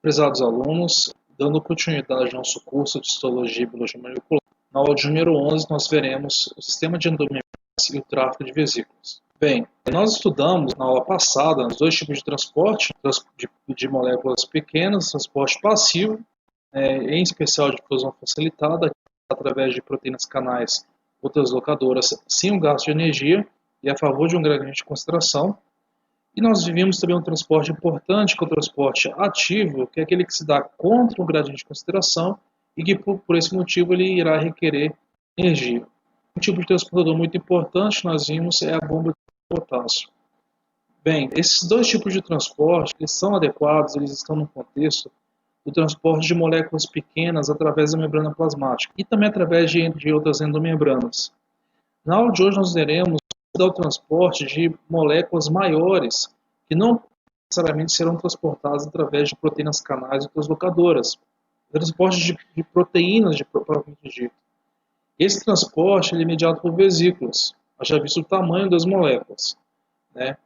Prezados alunos, dando continuidade ao nosso curso de Histologia e Biologia Molecular, na aula de número 11 nós veremos o sistema de endomembranas e o tráfego de vesículas. Bem, nós estudamos na aula passada os dois tipos de transporte, de moléculas pequenas, transporte passivo, em especial de difusão facilitada, através de proteínas canais ou translocadoras sem o gasto de energia e a favor de um gradiente de concentração. E nós vivemos também um transporte importante, que é o transporte ativo, que é aquele que se dá contra um gradiente de concentração e que, por esse motivo, ele irá requerer energia. Um tipo de transportador muito importante nós vimos é a bomba de potássio. Bem, esses dois tipos de transporte, eles são adequados, eles estão no contexto do transporte de moléculas pequenas através da membrana plasmática e também através de outras endomembranas. Na aula de hoje nós veremos o transporte de moléculas maiores que não necessariamente serão transportadas através de proteínas canais ou translocadoras. O transporte de proteínas, propriamente dito. Esse transporte é mediado por vesículas, já visto o tamanho das moléculas. Né?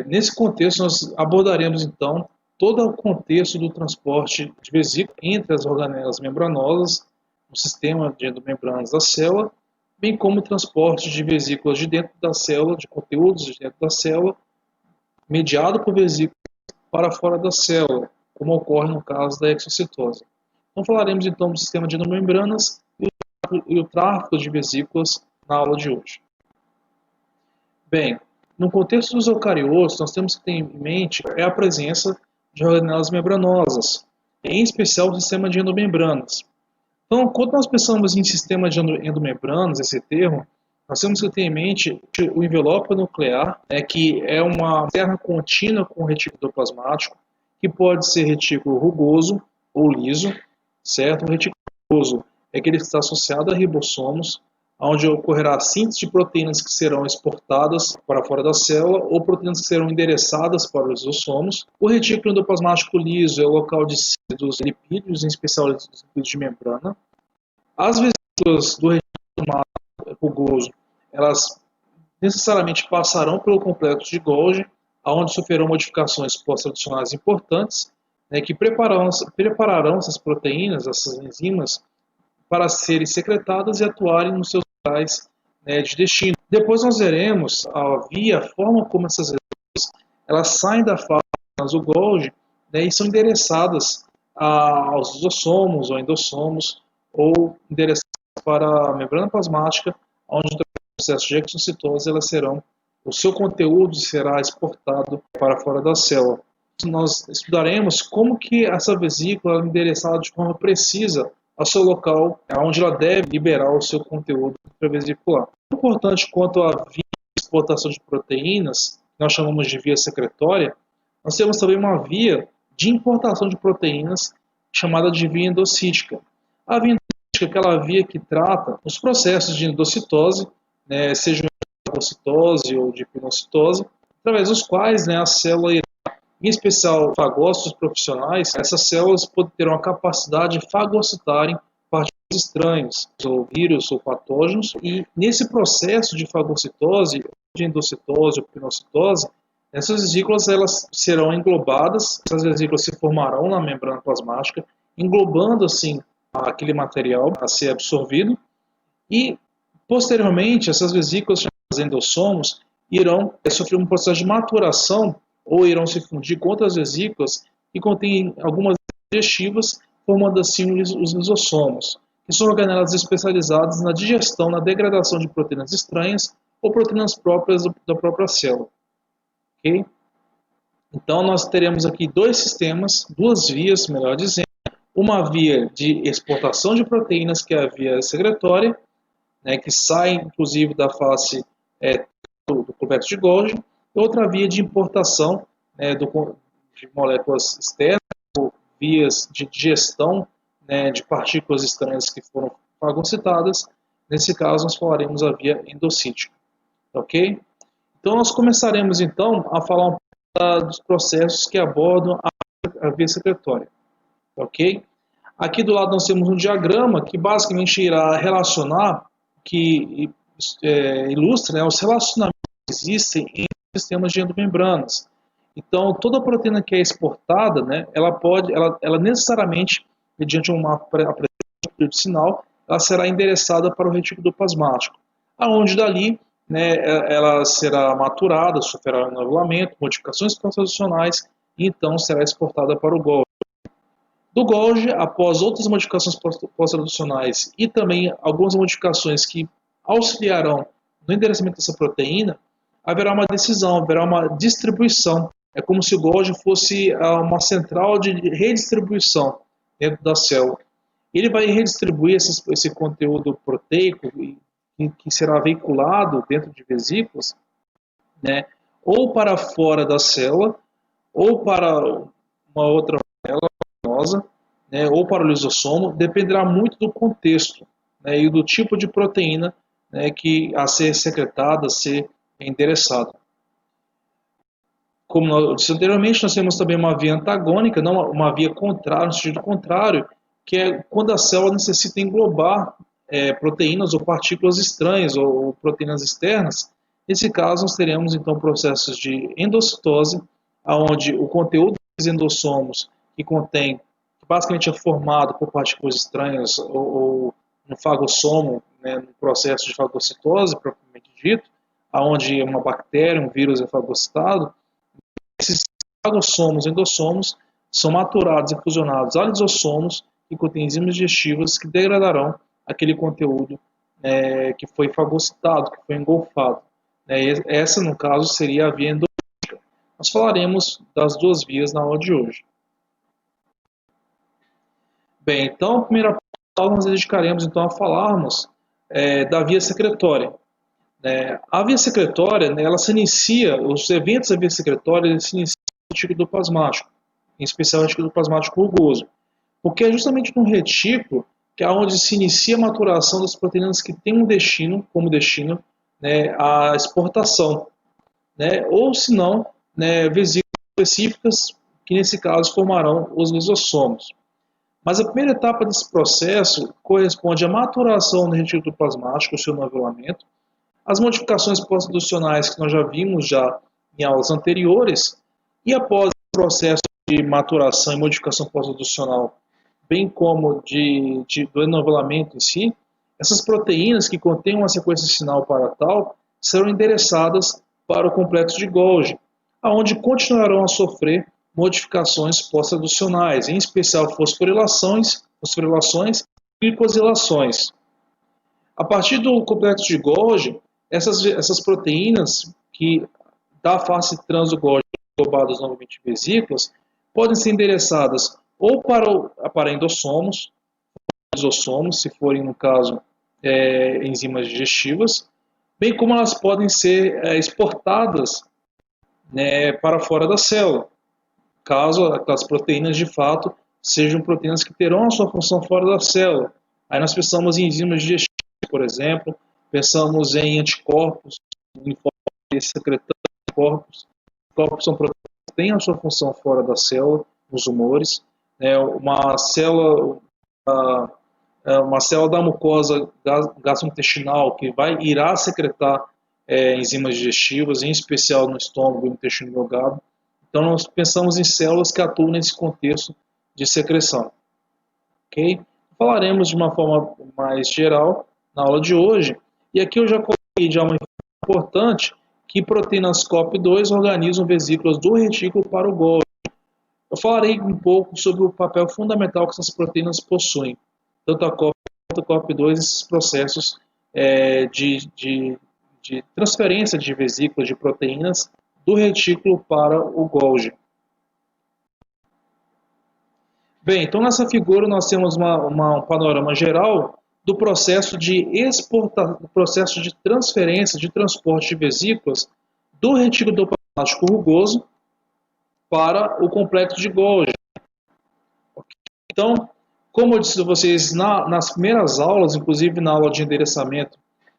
Nesse contexto, nós abordaremos então todo o contexto do transporte de vesículas entre as organelas membranosas, no sistema de endomembranas da célula, bem como o transporte de vesículas de dentro da célula, de conteúdos de dentro da célula, mediado por vesículas para fora da célula, como ocorre no caso da exocitose. Então falaremos então do sistema de endomembranas e o tráfego de vesículas na aula de hoje. Bem, no contexto dos eucariotos, nós temos que ter em mente a presença de organelas membranosas, em especial o sistema de endomembranas. Então, quando nós pensamos em sistema de endomembranas, esse termo, nós temos que ter em mente o envelope nuclear, que é uma terra contínua com retículo endoplasmático, que pode ser retículo rugoso ou liso, certo? O retículo rugoso é aquele que está associado a ribossomos, onde ocorrerá a síntese de proteínas que serão exportadas para fora da célula ou proteínas que serão endereçadas para os lisossomos. O retículo endoplasmático liso é o local de síntese dos lipídios, em especial dos lipídios de membrana. As vesículas do retículo rugoso, elas necessariamente passarão pelo complexo de Golgi, onde sofrerão modificações pós-traducionais importantes, que prepararão essas proteínas, essas enzimas, para serem secretadas e atuarem nos seus locais de destino. Depois nós veremos a forma como essas vesículas elas saem da fase do Golgi e são endereçadas aos lisossomos ou endossomos, ou endereçadas para a membrana plasmática, onde no processo de exocitose o seu conteúdo será exportado para fora da célula. Nós estudaremos como que essa vesícula é endereçada de forma precisa ao seu local, onde ela deve liberar o seu conteúdo intravesicular. Importante quanto à via de exportação de proteínas, que nós chamamos de via secretória, nós temos também uma via de importação de proteínas chamada de via endocítica. A via endocítica é aquela via que trata os processos de endocitose, seja de fagocitose ou de pinocitose, através dos quais a célula irá, em especial fagócitos profissionais, essas células terão a capacidade de fagocitarem partículas estranhas, ou vírus ou patógenos, e nesse processo de fagocitose, de endocitose ou pinocitose, essas vesículas elas serão englobadas, essas vesículas se formarão na membrana plasmática, englobando assim aquele material a ser absorvido, e posteriormente essas vesículas chamadas endossomos irão sofrer um processo de maturação ou irão se fundir com outras vesículas que contêm algumas digestivas, formando assim os lisossomos, que são organelas especializadas na digestão, na degradação de proteínas estranhas ou proteínas próprias da própria célula. Okay? Então nós teremos aqui dois sistemas, duas vias, melhor dizendo, uma via de exportação de proteínas, que é a via secretória, que sai inclusive da face do complexo de Golgi, e outra via de importação de moléculas externas, ou vias de digestão de partículas estranhas que foram fagocitadas. Nesse caso nós falaremos a via endocítica. Ok? Então nós começaremos então a falar um pouco dos processos que abordam a via secretória. Ok? Aqui do lado nós temos um diagrama que basicamente irá relacionar, que ilustra os relacionamentos que existem entre sistemas de endomembranas. Então, toda proteína que é exportada, né, ela necessariamente, mediante uma apresentação de sinal, ela será endereçada para o retículo plasmático, aonde dali, né, ela será maturada, sofrerá um novelamento, modificações pós-traducionais e então será exportada para o Golgi. Do Golgi, após outras modificações pós-traducionais e também algumas modificações que auxiliarão no endereçamento dessa proteína, haverá uma decisão, haverá uma distribuição. É como se o Golgi fosse uma central de redistribuição dentro da célula. Ele vai redistribuir esse conteúdo proteico que será veiculado dentro de vesículas, né, ou para fora da célula, ou para uma outra célula, né, ou para o lisossomo, dependerá muito do contexto, né, e do tipo de proteína, né, que a ser secretada, a ser endereçada. Como eu disse anteriormente, nós temos também uma via antagônica, não uma via contrária, no sentido contrário, que é quando a célula necessita englobar proteínas ou partículas estranhas ou proteínas externas. Nesse caso, nós teremos então processos de endocitose, onde o conteúdo dos endossomos que contém, que basicamente é formado por partículas estranhas ou no fagossomo, né, no processo de fagocitose propriamente dito, onde uma bactéria, um vírus é fagocitado. Esses fagossomos, endossomos, são maturados e fusionados a lisossomos que contêm enzimas digestivas que degradarão aquele conteúdo que foi fagocitado, que foi engolfado. Essa, no caso, seria a via endolítica. Nós falaremos das duas vias na aula de hoje. Bem, então, a primeira aula nós dedicaremos então a falarmos da via secretória. A via secretória, né, ela se inicia, os eventos da via secretória eles se iniciam no retículo plasmático, em especial o retículo plasmático rugoso, porque é justamente no retículo que é onde se inicia a maturação das proteínas que têm como destino, né, a exportação, né, ou se não, né, vesículas específicas que nesse caso formarão os lisossomos. Mas a primeira etapa desse processo corresponde à maturação do retículo plasmático, o seu novelamento, as modificações pós-traducionais que nós já vimos em aulas anteriores, e após o processo de maturação e modificação pós-traducional, bem como do enovelamento em si, essas proteínas que contêm uma sequência de sinal para tal serão endereçadas para o complexo de Golgi, aonde continuarão a sofrer modificações pós-traducionais, em especial fosforilações e glicosilações. A partir do complexo de Golgi, essas proteínas que da face trans do Golgi englobadas novamente em vesículas podem ser endereçadas ou para endossomos, lisossomos, se forem, no caso, enzimas digestivas, bem como elas podem ser exportadas, né, para fora da célula, caso aquelas proteínas de fato sejam proteínas que terão a sua função fora da célula. Aí nós pensamos em enzimas digestivas, por exemplo, pensamos em anticorpos, linfócitos secretando anticorpos. Anticorpos são proteínas que têm a sua função fora da célula, nos humores. Uma célula da mucosa gastrointestinal que irá secretar enzimas digestivas, em especial no estômago e no intestino delgado. Então, nós pensamos em células que atuam nesse contexto de secreção. Ok? Falaremos de uma forma mais geral na aula de hoje. E aqui eu já coloquei uma informação importante que proteínas COP2 organizam vesículas do retículo para o Golgi. Eu falarei um pouco sobre o papel fundamental que essas proteínas possuem, tanto a COP quanto a COP2, esses processos de transferência de vesículas de proteínas do retículo para o Golgi. Bem, então nessa figura nós temos um panorama geral do processo de transferência, de transporte de vesículas do retículo plasmático rugoso para o complexo de Golgi. Então, como eu disse a vocês nas primeiras aulas, inclusive na aula de endereçamento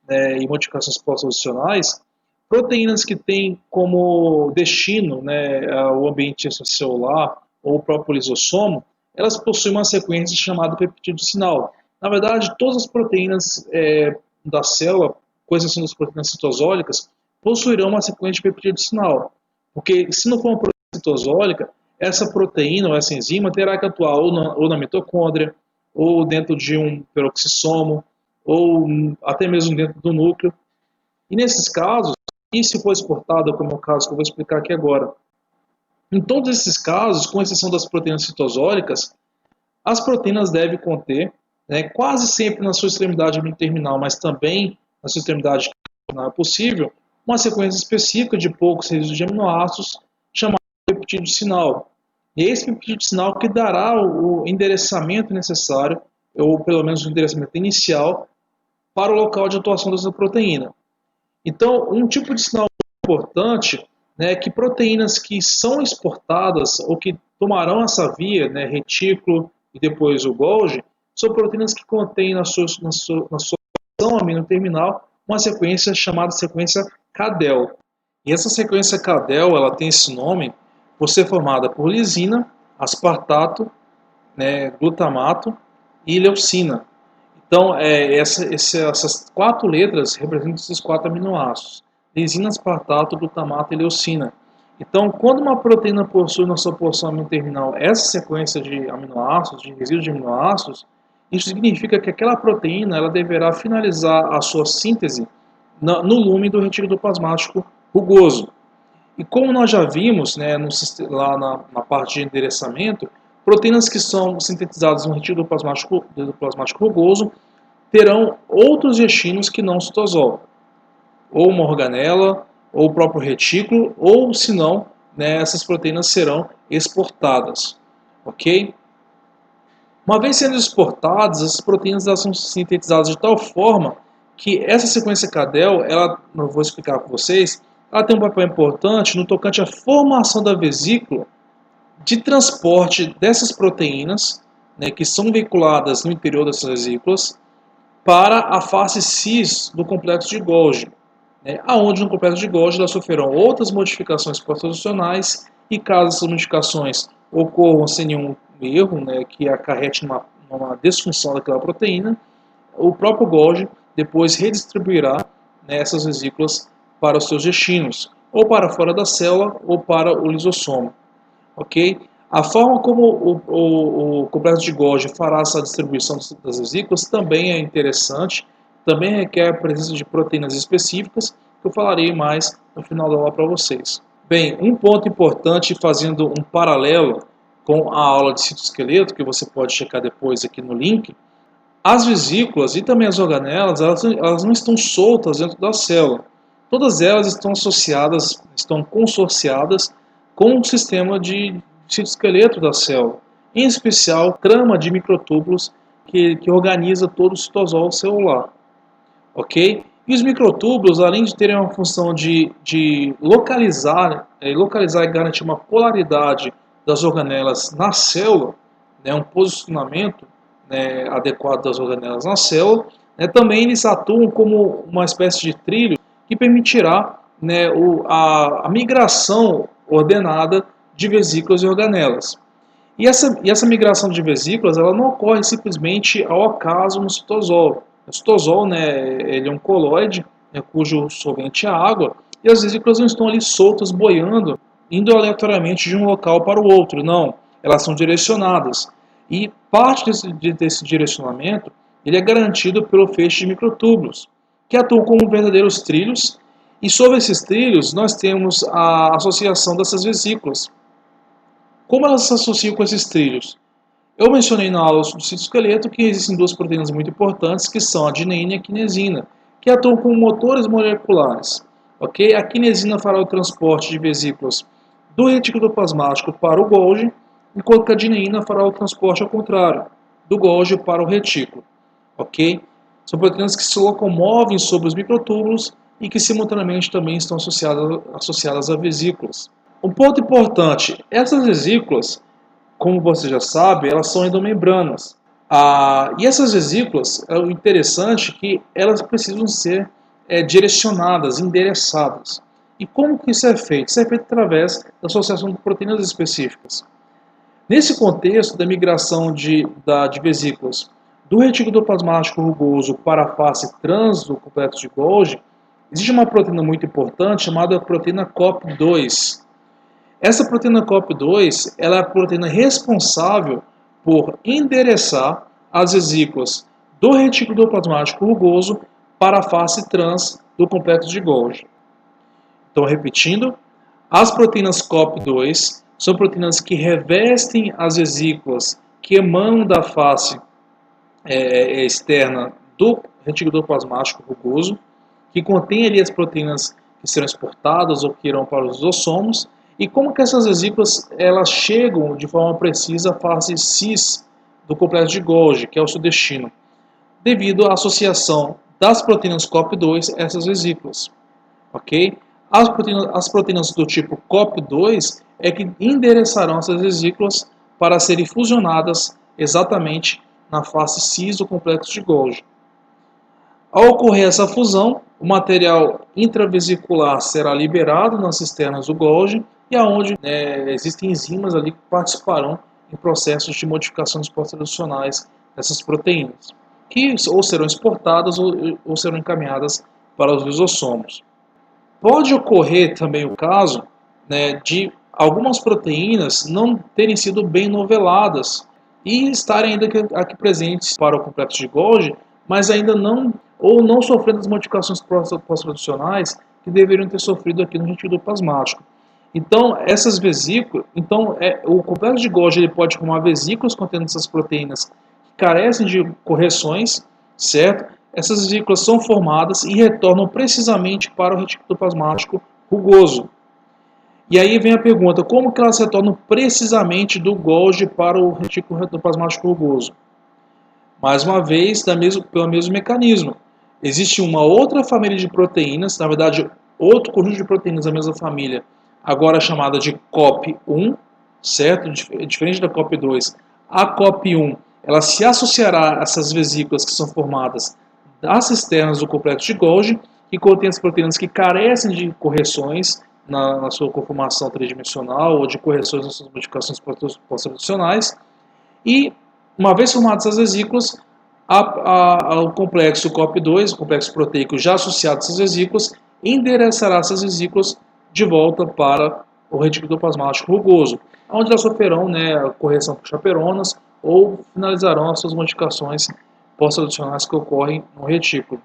e modificações pós-traducionais, proteínas que têm como destino, né, o ambiente extracelular ou o próprio lisossomo, elas possuem uma sequência chamada peptídeo sinal. Na verdade, todas as proteínas da célula, com exceção das proteínas citosólicas, possuirão uma sequência de peptídeo sinal. Porque se não for uma proteína citosólica, essa proteína ou essa enzima terá que atuar ou na mitocôndria, ou dentro de um peroxissomo, ou até mesmo dentro do núcleo. E nesses casos, e se for exportada, como é o caso que eu vou explicar aqui agora, em todos esses casos, com exceção das proteínas citosólicas, as proteínas devem conter, né, quase sempre na sua extremidade terminal, mas também na sua extremidade terminal possível, uma sequência específica de poucos resíduos de aminoácidos chamada peptídeo sinal. E é esse peptídeo sinal que dará o endereçamento necessário, ou pelo menos o endereçamento inicial, para o local de atuação dessa proteína. Então, um tipo de sinal importante, né, é que proteínas que são exportadas ou que tomarão essa via, né, retículo e depois o Golgi, são proteínas que contêm na sua ação amino terminal uma sequência chamada sequência Cadel. E essa sequência Cadel, ela tem esse nome por ser formada por lisina, aspartato, né, glutamato e leucina. Então, essas 4 letras representam esses 4 aminoácidos: lisina, aspartato, glutamato e leucina. Então, quando uma proteína possui na sua porção amino terminal essa sequência de aminoácidos, de resíduos de aminoácidos, isso significa que aquela proteína ela deverá finalizar a sua síntese no lume do retículo plasmático rugoso. E como nós já vimos, né, lá na parte de endereçamento, proteínas que são sintetizadas no retículo plasmático rugoso terão outros destinos que não o citosol, ou uma organela, ou o próprio retículo, ou se não, né, essas proteínas serão exportadas, ok? Uma vez sendo exportadas, essas proteínas elas são sintetizadas de tal forma que essa sequência Cadel, ela, eu vou explicar para vocês, ela tem um papel importante no tocante à formação da vesícula de transporte dessas proteínas, né, que são veiculadas no interior dessas vesículas, para a face cis do complexo de Golgi, né, aonde no complexo de Golgi elas sofrerão outras modificações pós-traducionais e caso essas modificações ocorram sem nenhum erro, né, que acarrete numa desfunção daquela proteína, o próprio Golgi depois redistribuirá, né, essas vesículas para os seus destinos, ou para fora da célula ou para o lisossomo. Ok? A forma como o complexo de Golgi fará essa distribuição das vesículas também é interessante, também requer a presença de proteínas específicas, que eu falarei mais no final da aula para vocês. Bem, um ponto importante, fazendo um paralelo com a aula de citoesqueleto, que você pode checar depois aqui no link, as vesículas e também as organelas, elas não estão soltas dentro da célula. Todas elas estão associadas, estão consorciadas com o sistema de citoesqueleto da célula, em especial trama de microtúbulos que organiza todo o citosol celular. Ok? E os microtúbulos, além de terem uma função de localizar e garantir uma polaridade das organelas na célula, né, um posicionamento, né, adequado das organelas na célula, né, também eles atuam como uma espécie de trilho que permitirá, né, a migração ordenada de vesículas e organelas. E essa migração de vesículas ela não ocorre simplesmente ao acaso no citosol. O citosol, né, ele é um colóide, né, cujo solvente é a água, e as vesículas não estão ali soltas, boiando, indo aleatoriamente de um local para o outro. Não, elas são direcionadas. E parte desse direcionamento ele é garantido pelo feixe de microtúbulos, que atuam como verdadeiros trilhos, e sobre esses trilhos nós temos a associação dessas vesículas. Como elas se associam com esses trilhos? Eu mencionei na aula do citoesqueleto que existem 2 proteínas muito importantes, que são a dineína e a quinesina, que atuam como motores moleculares. Okay? A quinesina fará o transporte de vesículas do retículo plasmático para o Golgi, enquanto que a dineína fará o transporte ao contrário, do Golgi para o retículo. Okay? São proteínas que se locomovem sobre os microtúbulos e que simultaneamente também estão associadas a vesículas. Um ponto importante, essas vesículas, como você já sabe, elas são endomembranas. E essas vesículas, é o interessante que elas precisam ser direcionadas, endereçadas. E como que isso é feito? Isso é feito através da associação de proteínas específicas. Nesse contexto da migração de vesículas do retículo plasmático rugoso para a face trans do complexo de Golgi, existe uma proteína muito importante chamada proteína COP2. Essa proteína COP2 ela é a proteína responsável por endereçar as vesículas do retículo endoplasmático rugoso para a face trans do complexo de Golgi. Então, repetindo, as proteínas COP2 são proteínas que revestem as vesículas que emanam da face externa do retículo endoplasmático rugoso, que contém ali as proteínas que serão exportadas ou que irão para os lisossomos, e como que essas vesículas elas chegam de forma precisa à fase cis do complexo de Golgi, que é o seu destino, devido à associação das proteínas COP2 a essas vesículas. Ok? As proteínas do tipo COP2 é que endereçarão essas vesículas para serem fusionadas exatamente na face cis do complexo de Golgi. Ao ocorrer essa fusão, o material intravesicular será liberado nas cisternas do Golgi e aonde existem enzimas ali que participarão em processos de modificações pós-traducionais dessas proteínas, que ou serão exportadas ou serão encaminhadas para os lisossomos. Pode ocorrer também o caso de algumas proteínas não terem sido bem noveladas e estarem ainda aqui presentes para o complexo de Golgi, mas ainda não sofrendo as modificações pós-traducionais que deveriam ter sofrido aqui no retículo endoplasmático. Então, essas vesículas, o complexo de Golgi ele pode formar vesículas contendo essas proteínas que carecem de correções, certo? Essas vesículas são formadas e retornam precisamente para o retículo endoplasmático rugoso. E aí vem a pergunta, como que elas retornam precisamente do Golgi para o retículo endoplasmático rugoso? Mais uma vez, pelo mesmo mecanismo. Existe uma outra família de proteínas, na verdade, outro conjunto de proteínas da mesma família, agora chamada de COP1, certo? Diferente da COP2. A COP1, ela se associará a essas vesículas que são formadas das cisternas do complexo de Golgi, que contém as proteínas que carecem de correções na sua conformação tridimensional ou de correções nas suas modificações pós-traducionais. E, uma vez formadas essas vesículas, o complexo COP2, o complexo proteico já associado a essas vesículas, endereçará essas vesículas de volta para o retículo endoplasmático rugoso, onde elas sofrerão a correção por chaperonas ou finalizarão as suas modificações pós-traducionais que ocorrem no retículo.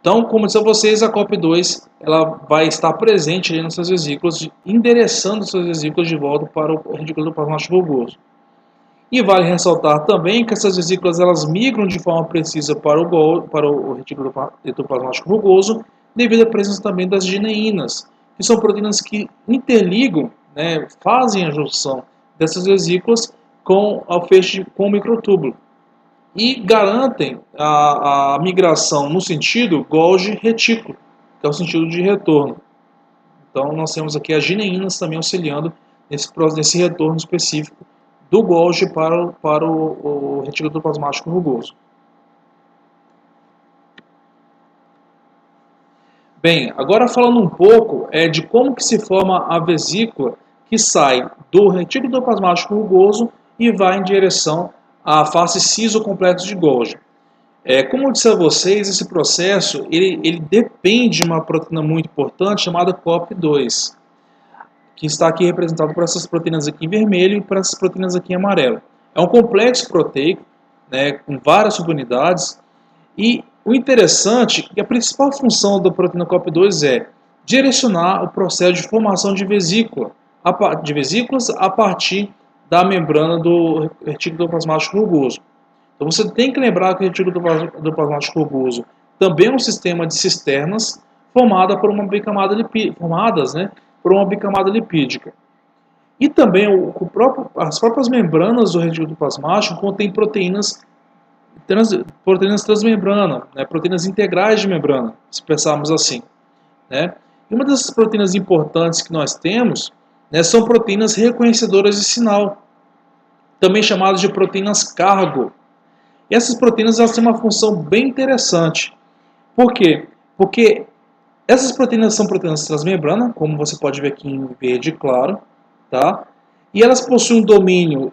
Então, como disse a vocês, a COP2 ela vai estar presente ali nessas vesículas, endereçando essas vesículas de volta para o retículo endoplasmático rugoso. E vale ressaltar também que essas vesículas elas migram de forma precisa para o retículo endoplasmático rugoso, devido à presença também das gineínas, que são proteínas que interligam, fazem a junção dessas vesículas com o microtúbulo e garantem a migração no sentido Golgi-retículo, que é o sentido de retorno. Então nós temos aqui as gineínas também auxiliando nesse retorno específico do Golgi para o retículo endoplasmático rugoso. Bem, agora falando um pouco de como que se forma a vesícula que sai do retículo endoplasmático rugoso e vai em direção à face cis do complexo de Golgi. Como eu disse a vocês, esse processo ele depende de uma proteína muito importante chamada COP2, que está aqui representado por essas proteínas aqui em vermelho e por essas proteínas aqui em amarelo. É um complexo proteico, com várias subunidades, e o interessante é que a principal função da proteína COP2 é direcionar o processo de formação de vesículas a partir da membrana do retículo endoplasmático rugoso. Então você tem que lembrar que o retículo endoplasmático rugoso também é um sistema de cisternas formadas por uma bicamada lipídica. E também as próprias membranas do retículo endoplasmático contêm proteínas transmembrana, proteínas integrais de membrana, se pensarmos assim. E uma dessas proteínas importantes que nós temos são proteínas reconhecedoras de sinal, também chamadas de proteínas cargo. E essas proteínas elas têm uma função bem interessante. Por quê? Porque essas proteínas são proteínas transmembrana, como você pode ver aqui em verde claro, tá? E elas possuem um domínio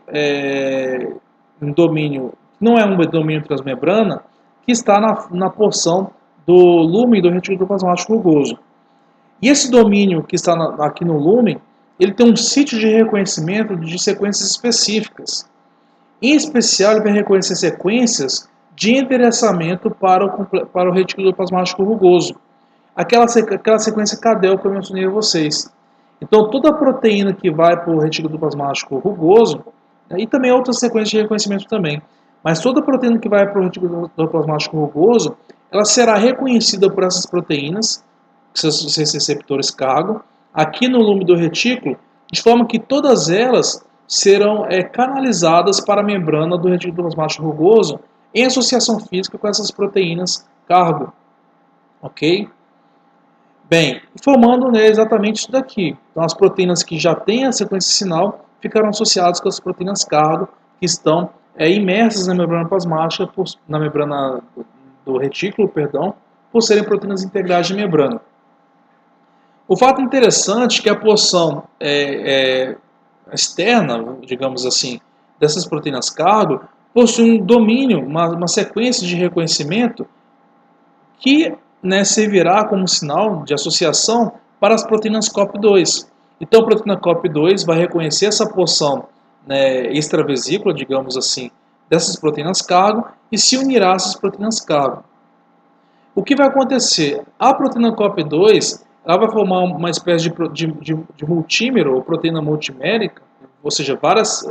não é um domínio transmembrana, que está na porção do lúmen do retículo endoplasmático rugoso. E esse domínio que está aqui no lúmen, ele tem um sítio de reconhecimento de sequências específicas. Em especial, ele vai reconhecer sequências de endereçamento para o retículo plasmático rugoso. Aquela sequência CADEL que eu mencionei a vocês. Então, toda proteína que vai para o retículo plasmático rugoso, e também outras sequências de reconhecimento também, mas toda proteína que vai para o retículo plasmático rugoso, ela será reconhecida por essas proteínas, seus receptores cargo, aqui no lume do retículo, de forma que todas elas serão canalizadas para a membrana do retículo plasmático rugoso em associação física com essas proteínas cargo. Ok? Bem, formando, né, exatamente isso daqui. Então, as proteínas que já têm a sequência sinal ficarão associadas com as proteínas cargo que estão imersas na membrana plasmática, na membrana do retículo, perdão, por serem proteínas integrais de membrana. O fato interessante é que a porção externa, digamos assim, dessas proteínas cargo possui um domínio, uma sequência de reconhecimento que, né, servirá como sinal de associação para as proteínas COP2. Então, a proteína COP2 vai reconhecer essa porção, né, extravesícula, digamos assim, dessas proteínas cargo e se unirá a essas proteínas cargo. O que vai acontecer? A proteína COP2 ela vai formar uma espécie de multímero, ou proteína multimérica, ou seja, várias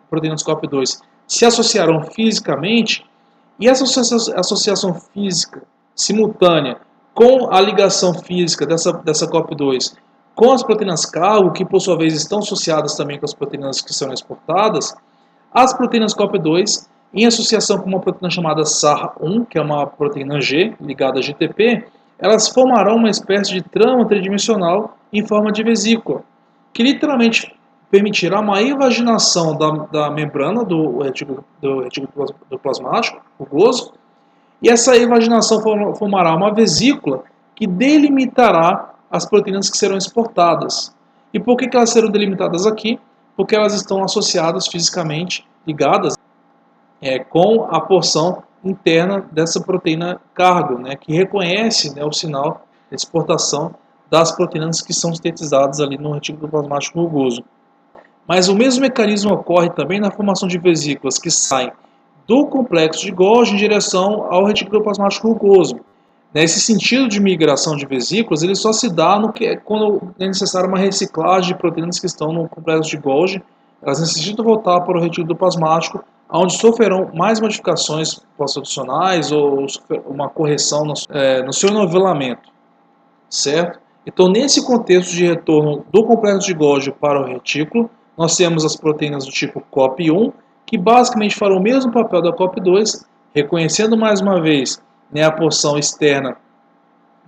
proteínas COP2 se associarão fisicamente, e essa associação física simultânea com a ligação física dessa COP2 com as proteínas cargo, que por sua vez estão associadas também com as proteínas que são exportadas, as proteínas COP2, em associação com uma proteína chamada SAR1, que é uma proteína G, ligada a GTP, elas formarão uma espécie de trama tridimensional em forma de vesícula, que literalmente permitirá uma invaginação da membrana do retículo plasmático rugoso, e essa invaginação formará uma vesícula que delimitará as proteínas que serão exportadas. E por que elas serão delimitadas aqui? Porque elas estão associadas fisicamente, ligadas com a porção interna dessa proteína cargo, né, que reconhece, né, o sinal de exportação das proteínas que são sintetizadas ali no retículo plasmático rugoso. Mas o mesmo mecanismo ocorre também na formação de vesículas que saem do complexo de Golgi em direção ao retículo plasmático rugoso. Esse sentido de migração de vesículas ele só se dá quando é necessária uma reciclagem de proteínas que estão no complexo de Golgi. Elas necessitam voltar para o retículo plasmático, onde sofrerão mais modificações pós-traducionais ou uma correção no seu nivelamento. Certo? Então, nesse contexto de retorno do complexo de Golgi para o retículo, nós temos as proteínas do tipo COP1, que basicamente farão o mesmo papel da COP2, reconhecendo mais uma vez, né, a porção externa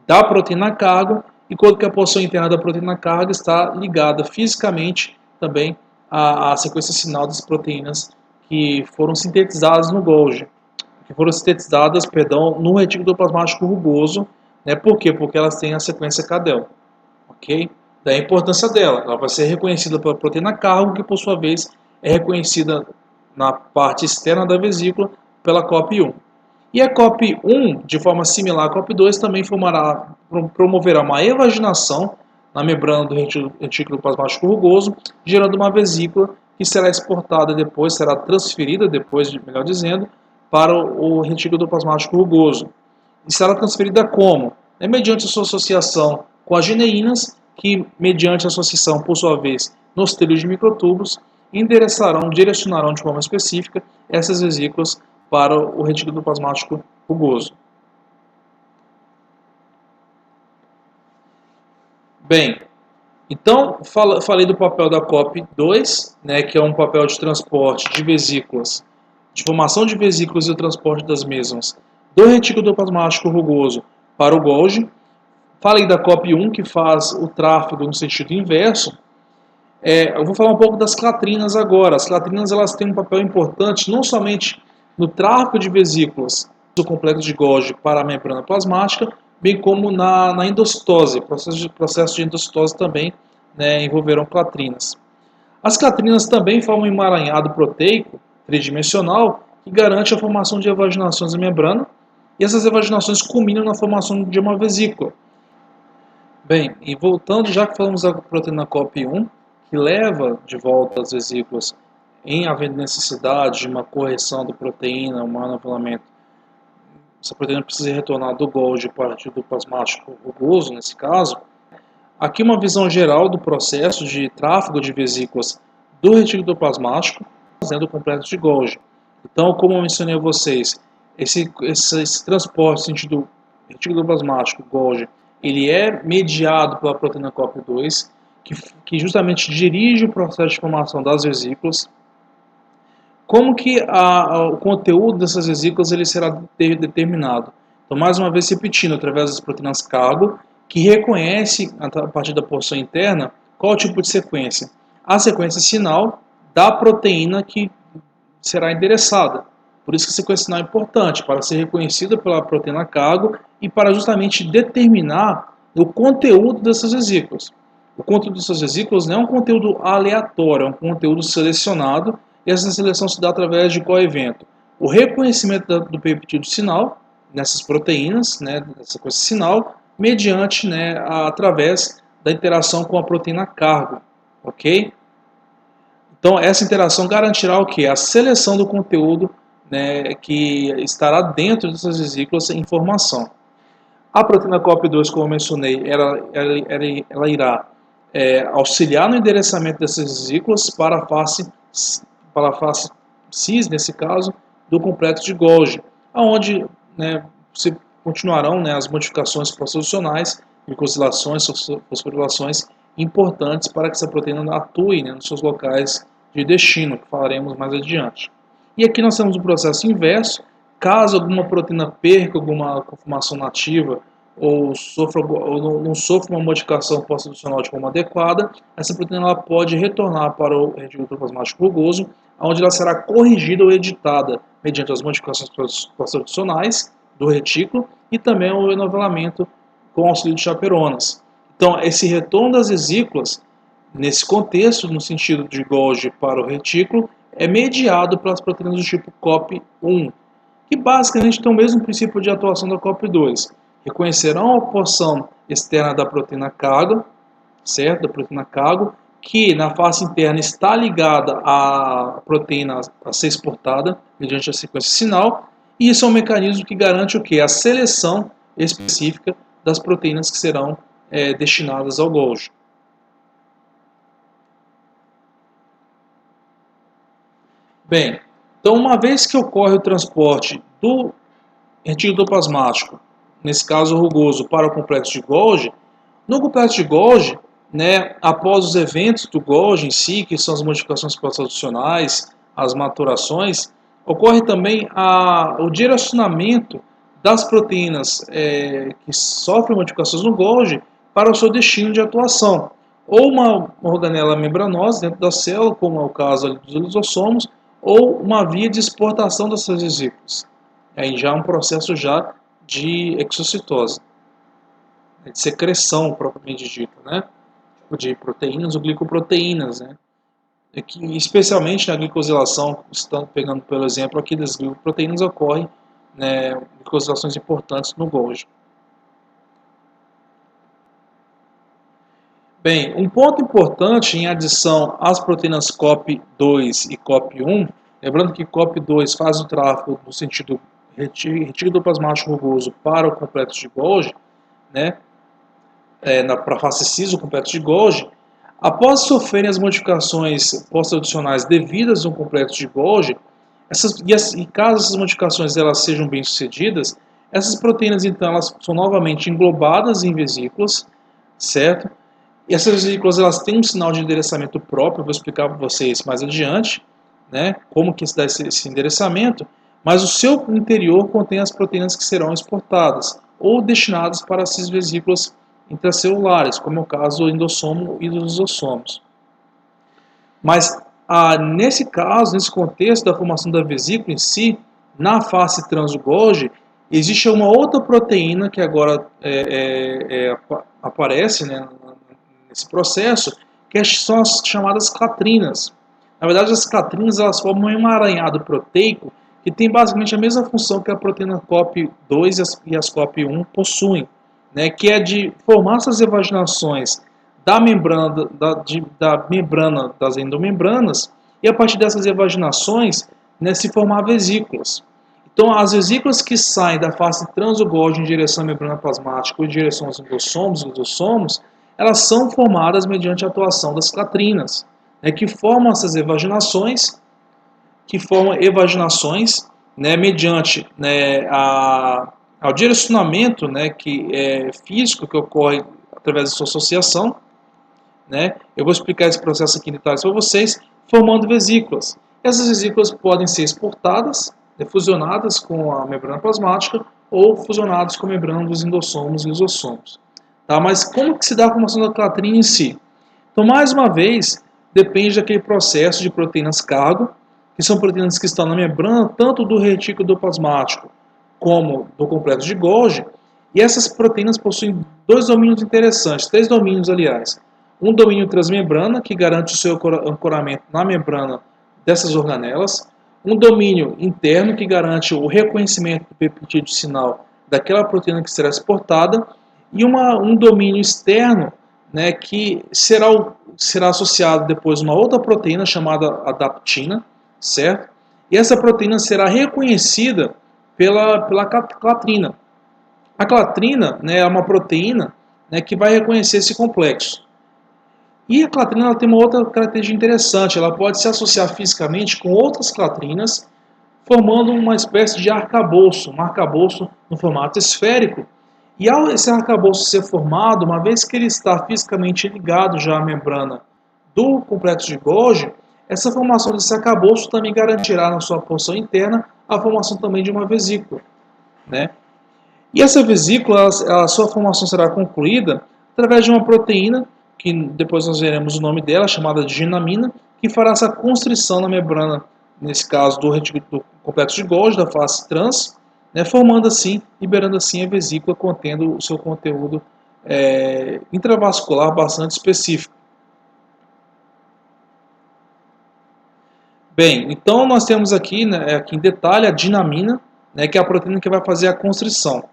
da proteína cargo, enquanto que a porção interna da proteína cargo está ligada fisicamente também à sequência sinal das proteínas que foram sintetizadas no Golgi, no retículo plasmático rugoso, né? Por quê? Porque elas têm a sequência CADEL, ok? Daí a importância dela, ela vai ser reconhecida pela proteína cargo, que por sua vez é reconhecida na parte externa da vesícula pela COP1. E a COP1, de forma similar à COP2, também promoverá uma evaginação na membrana do retículo plasmático rugoso, gerando uma vesícula que será exportada depois, será transferida depois, melhor dizendo, para o retículo plasmático rugoso. E será transferida como? Mediante a sua associação com as gineínas, que, mediante a associação, por sua vez, nos trilhos de microtúbulos, direcionarão de forma específica essas vesículas para o retículo plasmático rugoso. Bem, então falei do papel da COP2, né, que é um papel de transporte de vesículas, de formação de vesículas e o transporte das mesmas do retículo plasmático rugoso para o Golgi. Falei da COP1, que faz o tráfego no sentido inverso. Eu vou falar um pouco das clatrinas agora. As clatrinas elas têm um papel importante não somente no tráfego de vesículas do complexo de Golgi para a membrana plasmática, bem como na endocitose. Processo de endocitose também, né, envolverão clatrinas. As clatrinas também formam um emaranhado proteico tridimensional que garante a formação de evaginações na membrana, e essas evaginações culminam na formação de uma vesícula. Bem, e voltando, já que falamos da proteína COP1, que leva de volta as vesículas em havendo necessidade de uma correção da proteína, um anavelamento. Essa proteína precisa retornar do Golgi para o retículo plasmático rugoso, nesse caso. Aqui uma visão geral do processo de tráfego de vesículas do retículo plasmático fazendo o complexo de Golgi. Então, como eu mencionei a vocês, esse transporte no sentido retículo plasmático Golgi, ele é mediado pela proteína COP2, que justamente dirige o processo de formação das vesículas. Como que o conteúdo dessas vesículas ele será determinado? Então, mais uma vez repetindo, através das proteínas cargo, que reconhece, a partir da porção interna, qual tipo de sequência? A sequência sinal da proteína que será endereçada. Por isso que a sequência sinal é importante, para ser reconhecida pela proteína cargo e para justamente determinar o conteúdo dessas vesículas. O conteúdo dessas vesículas não é um conteúdo aleatório, é um conteúdo selecionado, e essa seleção se dá através de qual evento? O reconhecimento do peptídeo sinal, nessas proteínas, né, dessa sequência sinal, mediante, né, através da interação com a proteína cargo, ok? Então, essa interação garantirá o quê? A seleção do conteúdo, né, que estará dentro dessas vesículas em formação. A proteína COP2, como eu mencionei, ela irá auxiliar no endereçamento dessas vesículas para a face cis, nesse caso, do complexo de Golgi, onde, né, se continuarão, né, as modificações pós-traducionais, glicosilações, fosforilações importantes para que essa proteína atue, né, nos seus locais de destino, que falaremos mais adiante. E aqui nós temos o processo inverso. Caso alguma proteína perca alguma conformação nativa ou não sofra uma modificação pós-traducional de forma adequada, essa proteína ela pode retornar para o retículo plasmático rugoso, onde ela será corrigida ou editada mediante as modificações pós-traducionais do retículo e também o enovelamento com auxílio de chaperonas. Então, esse retorno das vesículas, nesse contexto, no sentido de Golgi para o retículo, é mediado pelas proteínas do tipo COP1, que basicamente tem o mesmo princípio de atuação da COP2. Reconhecerão a porção externa da proteína cargo, certo? Da proteína cargo, que na face interna está ligada à proteína a ser exportada mediante a sequência sinal, e isso é um mecanismo que garante o quê? A seleção específica das proteínas que serão destinadas ao Golgi. Bem, então uma vez que ocorre o transporte do retículo plasmático, nesse caso rugoso, para o complexo de Golgi, no complexo de Golgi, né, após os eventos do Golgi em si, que são as modificações pós-traducionais, as maturações, ocorre também o direcionamento das proteínas que sofrem modificações no Golgi para o seu destino de atuação. Ou uma organela membranosa dentro da célula, como é o caso ali dos lisossomos, ou uma via de exportação dessas vesículas. Aí já é um processo já de exocitose, de secreção propriamente dita, né? De proteínas ou glicoproteínas, né? Que, especialmente na glicosilação, estamos pegando pelo exemplo aqui das glicoproteínas, ocorrem, né, glicosilações importantes no Golgi. Bem, um ponto importante em adição às proteínas COP2 e COP1, lembrando que COP2 faz o tráfego no sentido retículo plasmático rugoso para o complexo de Golgi, né, para a face cis do complexo de Golgi, após sofrerem as modificações pós-traducionais devidas ao complexo de Golgi, e caso essas modificações elas sejam bem-sucedidas, essas proteínas então elas são novamente englobadas em vesículas, certo? E essas vesículas elas têm um sinal de endereçamento próprio, eu vou explicar para vocês mais adiante, né, como que se dá esse endereçamento, mas o seu interior contém as proteínas que serão exportadas ou destinadas para essas vesículas intracelulares, como é o caso do endossomo e dos lisossomos. Mas nesse caso, nesse contexto da formação da vesícula em si, na face trans do Golgi, existe uma outra proteína que agora aparece, né, nesse processo, que são as chamadas catrinas. Na verdade, as catrinas elas formam um emaranhado proteico que tem basicamente a mesma função que a proteína COP2 e as COP1 possuem, né, que é de formar essas evaginações da membrana, da membrana das endomembranas, e a partir dessas evaginações, né, se formar vesículas. Então, as vesículas que saem da face transogógea em direção à membrana plasmática ou em direção aos endossomos e lisossomos, elas são formadas mediante a atuação das clatrinas, né, que formam essas evaginações, né, mediante, né, ao direcionamento, né, físico que ocorre através da sua associação, né. Eu vou explicar esse processo aqui em detalhes para vocês, formando vesículas. Essas vesículas podem ser exportadas, fusionadas com a membrana plasmática ou fusionadas com a membrana dos endossomos e lisossomos. Tá? Mas como que se dá a formação da clatrina em si? Então, mais uma vez, depende daquele processo de proteínas cargo, que são proteínas que estão na membrana tanto do retículo plasmático como do complexo de Golgi, e essas proteínas possuem dois domínios interessantes, três domínios, aliás. Um domínio transmembrana, que garante o seu ancoramento na membrana dessas organelas, um domínio interno, que garante o reconhecimento do peptídeo sinal daquela proteína que será exportada, e um domínio externo, né, que será associado depois a uma outra proteína chamada adaptina, certo? E essa proteína será reconhecida pela clatrina. A clatrina, né, é uma proteína, né, que vai reconhecer esse complexo. E a clatrina ela tem uma outra característica interessante, ela pode se associar fisicamente com outras clatrinas, formando uma espécie de arcabouço, um arcabouço no formato esférico. E ao esse arcabouço ser formado, uma vez que ele está fisicamente ligado já à membrana do complexo de Golgi, essa formação desse arcabouço também garantirá na sua porção interna a formação também de uma vesícula, né? E essa vesícula, a sua formação será concluída através de uma proteína, que depois nós veremos o nome dela, chamada de ginamina, que fará essa constrição na membrana, nesse caso do complexo de Golgi, da face trans, né, formando assim, liberando assim a vesícula contendo o seu conteúdo intravascular bastante específico. Bem, então nós temos aqui, né, aqui em detalhe a dinamina, né, que é a proteína que vai fazer a constrição.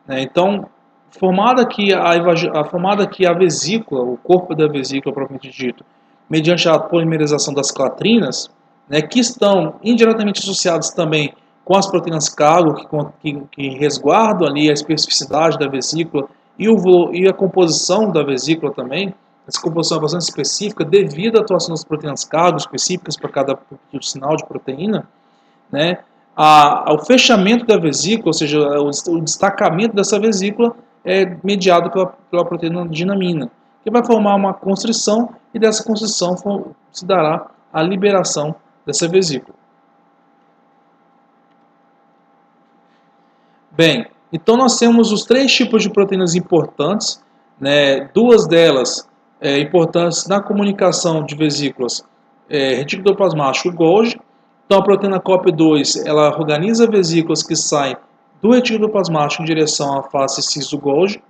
Né? Então, formada aqui a vesícula, o corpo da vesícula propriamente dito, mediante a polimerização das clatrinas, né, que estão indiretamente associadas também com as proteínas cargo, que resguardam ali a especificidade da vesícula e a composição da vesícula também. Essa composição é bastante específica devido à atuação das proteínas cargo específicas para cada sinal de proteína, né? O fechamento da vesícula, ou seja, o destacamento dessa vesícula é mediado pela proteína dinamina, que vai formar uma constrição e dessa constrição se dará a liberação dessa vesícula. Bem, então nós temos os três tipos de proteínas importantes, né? Duas delas importantes na comunicação de vesículas, retículo plasmático e Golgi. Então a proteína COP2 ela organiza vesículas que saem do retículo plasmático em direção à face cis do Golgi,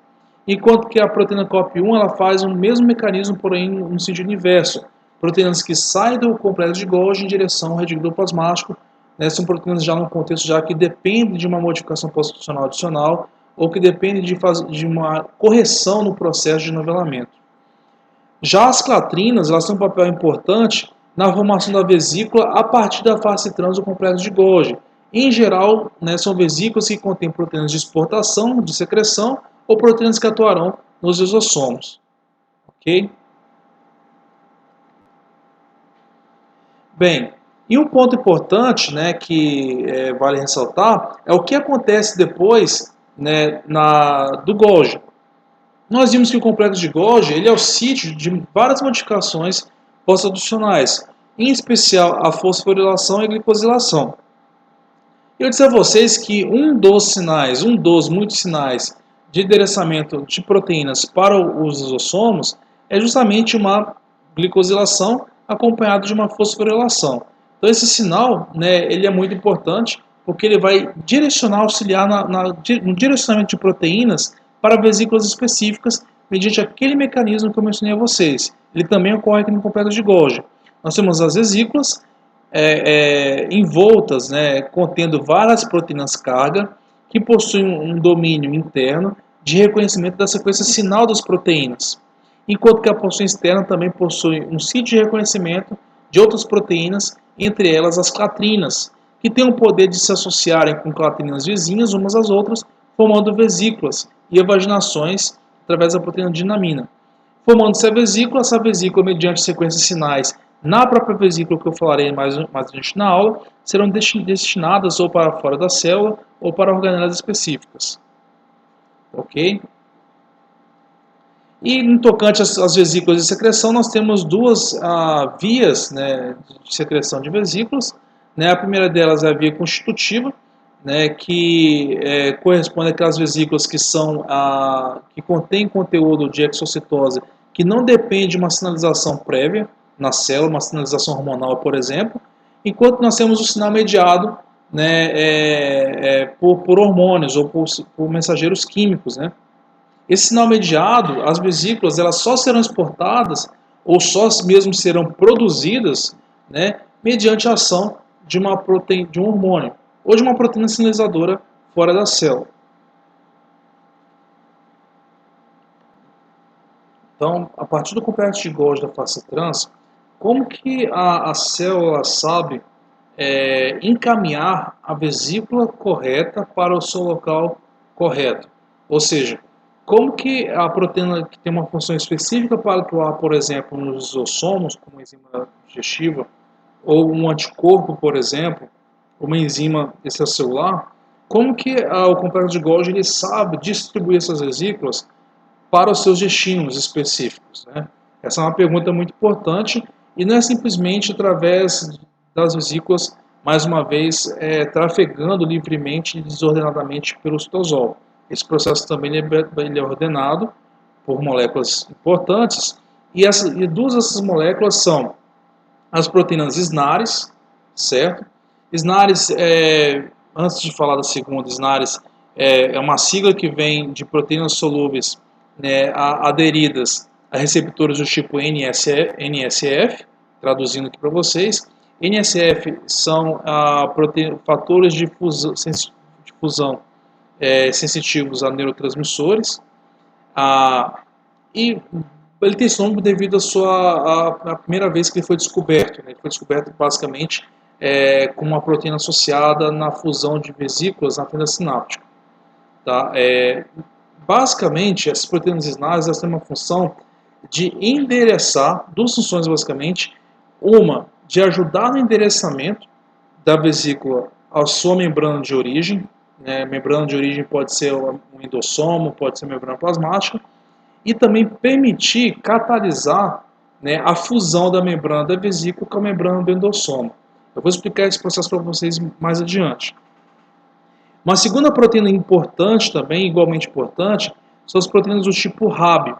enquanto que a proteína COP1 ela faz o mesmo mecanismo, porém no sentido inverso. Proteínas que saem do complexo de Golgi em direção ao retículo plasmático, né, são proteínas já no contexto já que depende de uma modificação constitucional adicional ou que depende de uma correção no processo de novelamento. Já as clatrinas elas têm um papel importante na formação da vesícula a partir da face trans do complexo de Golgi. Em geral, né, são vesículas que contêm proteínas de exportação, de secreção, ou proteínas que atuarão nos lisossomos. Ok? Bem, e um ponto importante, né, que vale ressaltar é o que acontece depois, né, do Golgi. Nós vimos que o complexo de Golgi ele é o sítio de várias modificações pós-traducionais, em especial a fosforilação e a glicosilação. Eu disse a vocês que um dos muitos sinais de endereçamento de proteínas para os lisossomos é justamente uma glicosilação acompanhado de uma fosforilação. Então esse sinal, né, ele é muito importante porque ele vai auxiliar no direcionamento de proteínas para vesículas específicas mediante aquele mecanismo que eu mencionei a vocês. Ele também ocorre aqui no complexo de Golgi. Nós temos as vesículas envoltas, né, contendo várias proteínas carga que possuem um domínio interno de reconhecimento da sequência sinal das proteínas. enquanto que a porção externa também possui um sítio de reconhecimento de outras proteínas, entre elas as clatrinas, que têm o poder de se associarem com clatrinas vizinhas umas às outras, formando vesículas e evaginações através da proteína dinamina. Formando-se a vesícula, essa vesícula, mediante sequência de sinais na própria vesícula, que eu falarei mais adiante na aula, serão destinadas ou para fora da célula ou para organelas específicas. Ok? E no tocante às vesículas de secreção, nós temos duas vias, né, de secreção de vesículas. Né? A primeira delas é a via constitutiva, né, que corresponde àquelas vesículas que contêm conteúdo de exocitose, que não depende de uma sinalização prévia na célula, uma sinalização hormonal, por exemplo, enquanto nós temos o sinal mediado, né, por hormônios ou por mensageiros químicos, né? Esse sinal mediado, as vesículas, elas só serão exportadas ou só mesmo serão produzidas, né, mediante a ação de uma proteína, de um hormônio ou de uma proteína sinalizadora fora da célula. Então, a partir do complexo de Golgi da face trans, como que a célula sabe encaminhar a vesícula correta para o seu local correto? Ou seja, como que a proteína que tem uma função específica para atuar, por exemplo, nos lisossomos, como a enzima digestiva, ou um anticorpo, por exemplo, uma enzima extracelular, como que o complexo de Golgi ele sabe distribuir essas vesículas para os seus destinos específicos, né? Essa é uma pergunta muito importante e não é simplesmente através das vesículas, mais uma vez, trafegando livremente e desordenadamente pelo citosol. Esse processo também ele é ordenado por moléculas importantes e duas dessas moléculas são as proteínas SNARs, certo? SNARs, antes de falar da segunda, SNARs é uma sigla que vem de proteínas solúveis, né, aderidas a receptores do tipo NSF, traduzindo aqui para vocês. NSF são fatores de fusão sensitivos a neurotransmissores, e ele tem esse nome devido à primeira vez que ele foi descoberto. Né? Ele foi descoberto basicamente com uma proteína associada na fusão de vesículas na fenda sináptica. Tá? Basicamente, essas proteínas SNARs elas têm uma função de endereçar, duas funções basicamente, uma de ajudar no endereçamento da vesícula à sua membrana de origem, né? Membrana de origem pode ser um endossomo, pode ser membrana plasmática, e também permitir catalisar, né, a fusão da membrana da vesícula com a membrana do endossomo. Eu vou explicar esse processo para vocês mais adiante. Uma segunda proteína importante também, igualmente importante, são as proteínas do tipo Rab.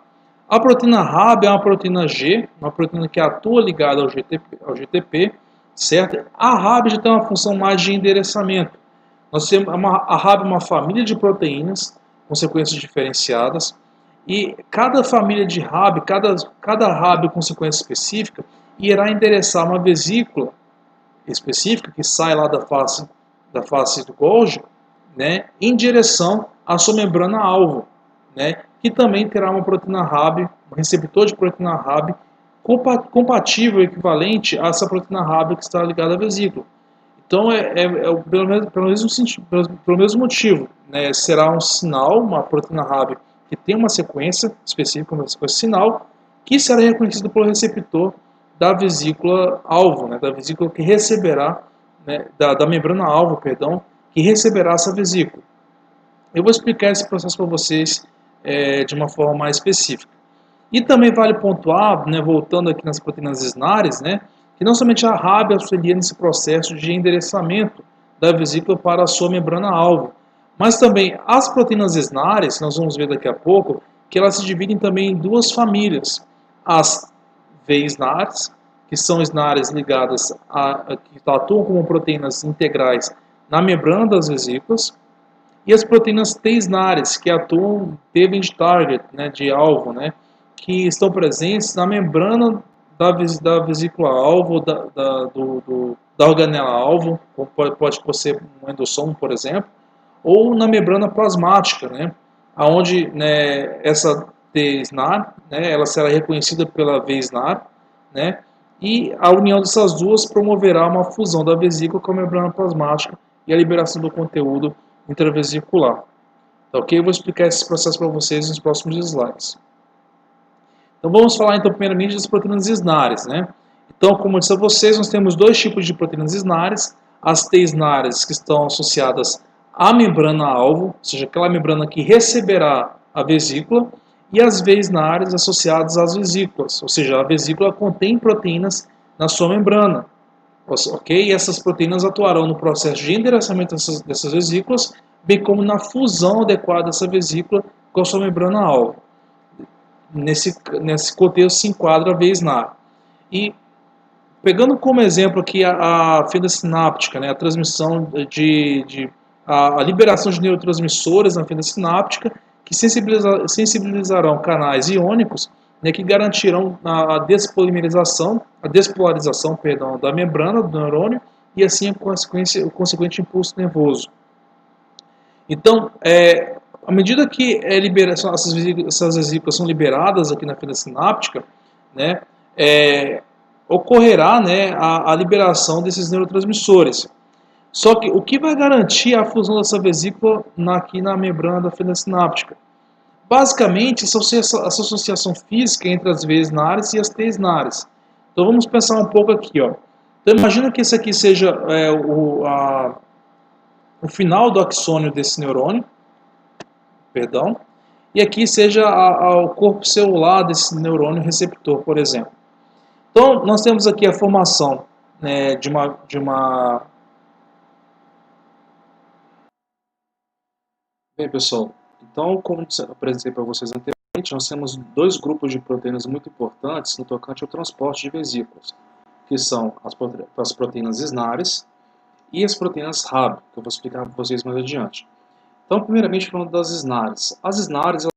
A proteína Rab é uma proteína G, uma proteína que atua ligada ao GTP, certo? A Rab já tem uma função mais de endereçamento. Nós temos a Rab é uma família de proteínas com sequências diferenciadas, e cada família de Rab, cada Rab com sequência específica, irá endereçar uma vesícula específica que sai lá da face do Golgi, né, em direção à sua membrana-alvo, né, que também terá uma proteína Rab, um receptor de proteína Rab compatível, equivalente a essa proteína Rab que está ligada à vesícula. Então, pelo mesmo motivo, né, será um sinal, uma proteína Rab que tem uma sequência específica, uma sequência sinal, que será reconhecido pelo receptor da vesícula-alvo, né, da vesícula que receberá, né, da membrana-alvo, perdão, que receberá essa vesícula. Eu vou explicar esse processo para vocês de uma forma mais específica. E também vale pontuar, né, voltando aqui nas proteínas SNARs, né, que não somente a Rab auxilia nesse processo de endereçamento da vesícula para a sua membrana-alvo, mas também as proteínas SNARs, nós vamos ver daqui a pouco, que elas se dividem também em duas famílias. As V-SNARs, que são SNARs ligadas que atuam como proteínas integrais na membrana das vesículas, e as proteínas T-SNARs, que atuam de target, né, de alvo, né, que estão presentes na membrana da vesícula-alvo, da organela-alvo, pode ser um endossomo, por exemplo, ou na membrana plasmática, né, onde, né, essa T-SNAR, né, ela será reconhecida pela V-SNAR, né, e a união dessas duas promoverá uma fusão da vesícula com a membrana plasmática e a liberação do conteúdo intravesicular. Tá ok? Eu vou explicar esse processo para vocês nos próximos slides. Então vamos falar então primeiramente das proteínas SNARs, né? Então, como eu disse a vocês, nós temos dois tipos de proteínas SNARs, as T-SNARs que estão associadas à membrana-alvo, ou seja, aquela membrana que receberá a vesícula, e as V-SNARs associadas às vesículas, ou seja, a vesícula contém proteínas na sua membrana, ok? E essas proteínas atuarão no processo de endereçamento dessas vesículas, bem como na fusão adequada dessa vesícula com a sua membrana-alvo. Nesse contexto se enquadra a V-SNAR. E pegando como exemplo aqui a fenda sináptica, né, a transmissão a liberação de neurotransmissores na fenda sináptica que sensibilizarão canais iônicos, né, que garantirão a despolarização, perdão, da membrana do neurônio e assim o consequente impulso nervoso. Então, à medida que essas vesículas são liberadas aqui na fenda sináptica, né, ocorrerá, né, a liberação desses neurotransmissores. Só que o que vai garantir a fusão dessa vesícula aqui na membrana da fenda sináptica? Basicamente, essa associação física entre as V-SNARs e as T-SNARs. Então vamos pensar um pouco aqui. Ó. Então imagina que esse aqui seja o final do axônio desse neurônio, perdão, e aqui seja o corpo celular desse neurônio receptor, por exemplo. Então, nós temos aqui a formação, né, de uma... Bem, pessoal, então, como eu apresentei para vocês anteriormente, nós temos dois grupos de proteínas muito importantes no tocante ao transporte de vesículas, que são as proteínas SNARs e as proteínas RAB, que eu vou explicar para vocês mais adiante. Então, primeiramente, falando das SNARs. As SNARs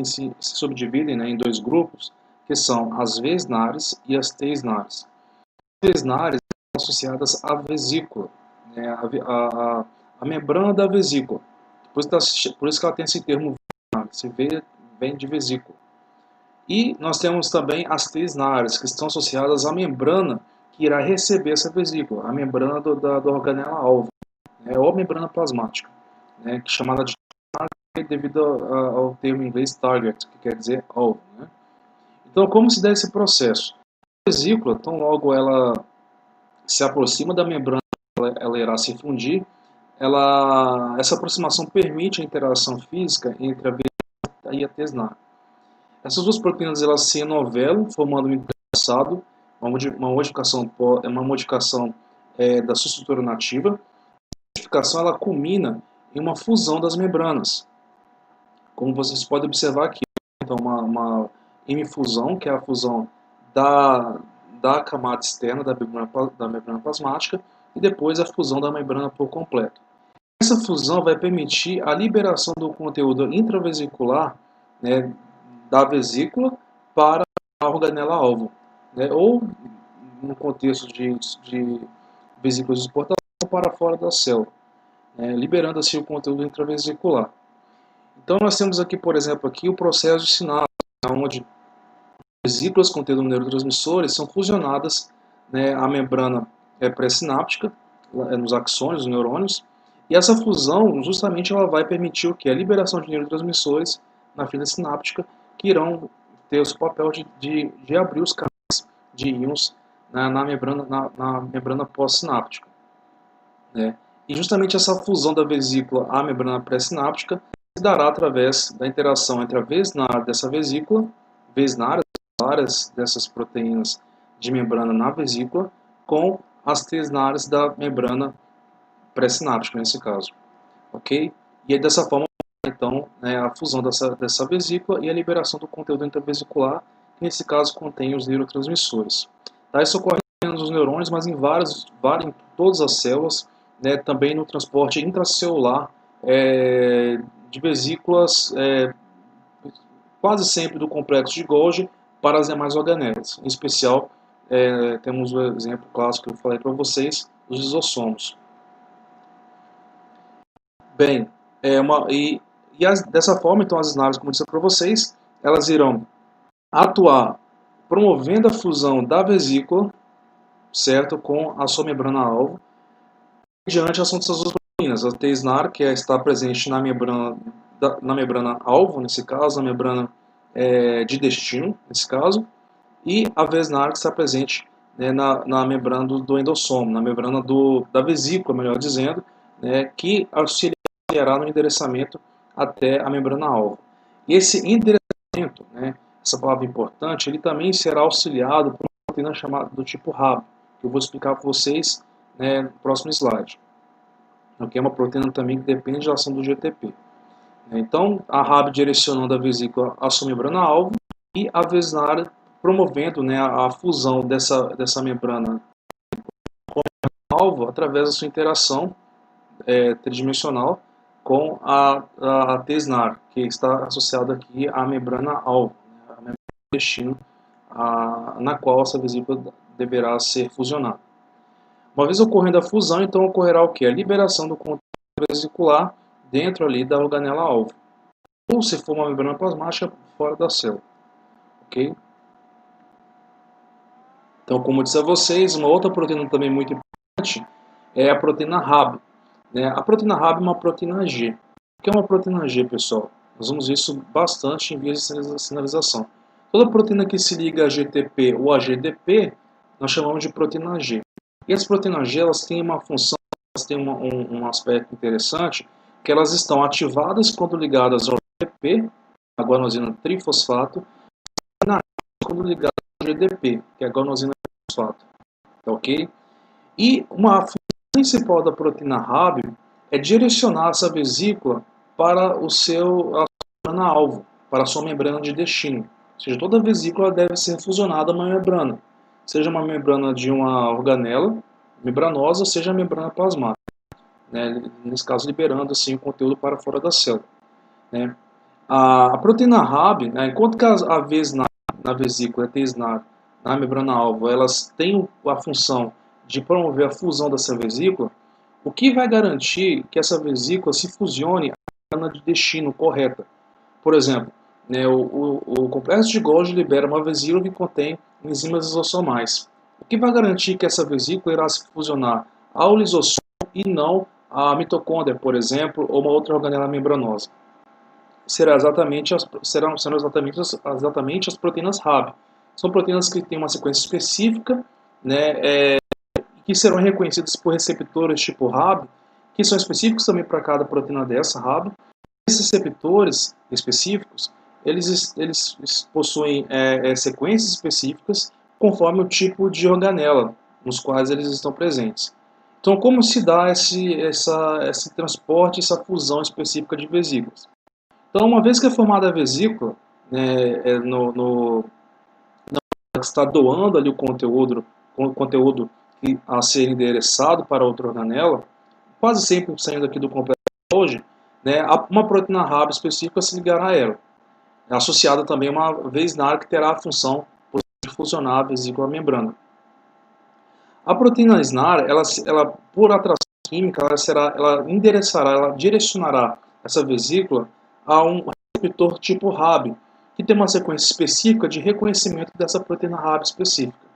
se subdividem, né, em dois grupos, que são as V-SNARs e as T-SNARs. As V-SNARs são associadas à vesícula, né, a membrana da vesícula. Por isso que ela tem esse termo V, se vem de vesícula. E nós temos também as T-SNARs, que estão associadas à membrana que irá receber essa vesícula, a membrana da organela-alvo, né, ou membrana plasmática, né, que é chamada de target devido ao termo em inglês target, que quer dizer alvo. Né? Então, como se dá esse processo? A vesícula, tão logo ela se aproxima da membrana, ela irá se fundir. Essa aproximação permite a interação física entre a vesícula e a T-SNAR. Essas duas proteínas elas se enovelam, formando um entrelaçado, uma modificação da sua estrutura nativa. A modificação ela culmina em uma fusão das membranas. Como vocês podem observar aqui, então uma hemifusão, que é a fusão da camada externa da membrana plasmática, e depois a fusão da membrana por completo. Essa fusão vai permitir a liberação do conteúdo intravesicular, né, da vesícula para a organela-alvo, né, ou no contexto de vesículas de exportação para fora da célula, né, liberando assim o conteúdo intravesicular. Então nós temos aqui, por exemplo, aqui o processo de sinapse, onde vesículas contendo neurotransmissores são fusionadas, né, à membrana pré-sináptica, nos axônios, nos neurônios, e essa fusão justamente ela vai permitir o que? A liberação de neurotransmissores na fila sináptica, que irão ter o seu papel de abrir os canais de íons na membrana pós-sináptica. Né? E justamente essa fusão da vesícula à membrana pré-sináptica se dará através da interação entre a V-SNAR dessa vesícula, V-SNAR, várias dessas proteínas de membrana na vesícula, com as T-SNARs da membrana pré-sináptica, nesse caso. Ok? E aí, dessa forma, então, né, a fusão dessa vesícula e a liberação do conteúdo intravesicular, que nesse caso contém os neurotransmissores. Tá? Isso ocorre nos neurônios, mas em todas as células, né, também no transporte intracelular de vesículas, quase sempre do complexo de Golgi para as demais organelas. Em especial, temos o exemplo clássico que eu falei para vocês, dos lisossomos. Bem, dessa forma, então, as SNARs, como eu disse para vocês, elas irão atuar promovendo a fusão da vesícula, certo, com a sua membrana-alvo, mediante a ação dessas duas proteínas, a T-SNAR, que está presente na membrana-alvo, nesse caso, na membrana de destino, nesse caso, e a VESNAR, que está presente, né, na membrana do endossomo, na membrana da vesícula, melhor dizendo, né, que auxiliará no endereçamento até a membrana-alvo. E esse endereçamento, né, essa palavra importante, ele também será auxiliado por uma proteína chamada do tipo RAB, que eu vou explicar para vocês, né, no próximo slide. Que é uma proteína também que depende da ação do GTP. Então, a RAB direcionando a vesícula à sua membrana-alvo e a VESNAR promovendo, né, a fusão dessa membrana com a alvo através da sua interação tridimensional com a T-SNAR, que está associada aqui à membrana-alvo, né, a membrana de destino, na qual essa vesícula deverá ser fusionada. Uma vez ocorrendo a fusão, então ocorrerá o que? A liberação do conteúdo vesicular dentro ali da organela-alvo. Ou se for uma membrana plasmática, fora da célula. Ok? Então, como eu disse a vocês, uma outra proteína também muito importante é a proteína RAB. Né? A proteína RAB é uma proteína G. O que é uma proteína G, pessoal? Nós vamos ver isso bastante em vias de sinalização. Toda proteína que se liga a GTP ou a GDP, nós chamamos de proteína G. E as proteínas G, elas têm uma função, elas têm um aspecto interessante, que elas estão ativadas quando ligadas ao GTP, a guanosina trifosfato, e quando ligadas ao GDP, que é a guanosina trifosfato. Ok? E uma função principal da proteína RAB é direcionar essa vesícula para a sua membrana-alvo, para a sua membrana de destino. Ou seja, toda vesícula deve ser fusionada a uma membrana, seja uma membrana de uma organela membranosa, seja a membrana plasmática, né? Nesse caso liberando assim, o conteúdo para fora da célula. Né? A proteína RAB, né, enquanto que a VESNAR na vesícula, a T-SNAR na membrana-alvo, elas têm a função de promover a fusão dessa vesícula, o que vai garantir que essa vesícula se fusione à membrana de destino correta. Por exemplo, né, o complexo de Golgi libera uma vesícula que contém enzimas lisossomais. O que vai garantir que essa vesícula irá se fusionar ao lisossomo e não à mitocôndria, por exemplo, ou uma outra organela membranosa? Serão exatamente as proteínas RAB. São proteínas que têm uma sequência específica, né, que serão reconhecidas por receptores tipo RAB, que são específicos também para cada proteína dessa RAB. Esses receptores específicos, eles possuem sequências específicas conforme o tipo de organela nos quais eles estão presentes. Então, como se dá esse transporte, essa fusão específica de vesículas? Então, uma vez que é formada a vesícula, né, que está doando ali o conteúdo a ser endereçado para outra organela, quase sempre saindo aqui do complexo hoje, né, uma proteína RAB específica se ligará a ela. É associada também a uma VESNAR que terá a função de fusionar a vesícula à membrana. A proteína SNAR, ela por atração química, ela direcionará essa vesícula a um receptor tipo RAB, que tem uma sequência específica de reconhecimento dessa proteína RAB específica.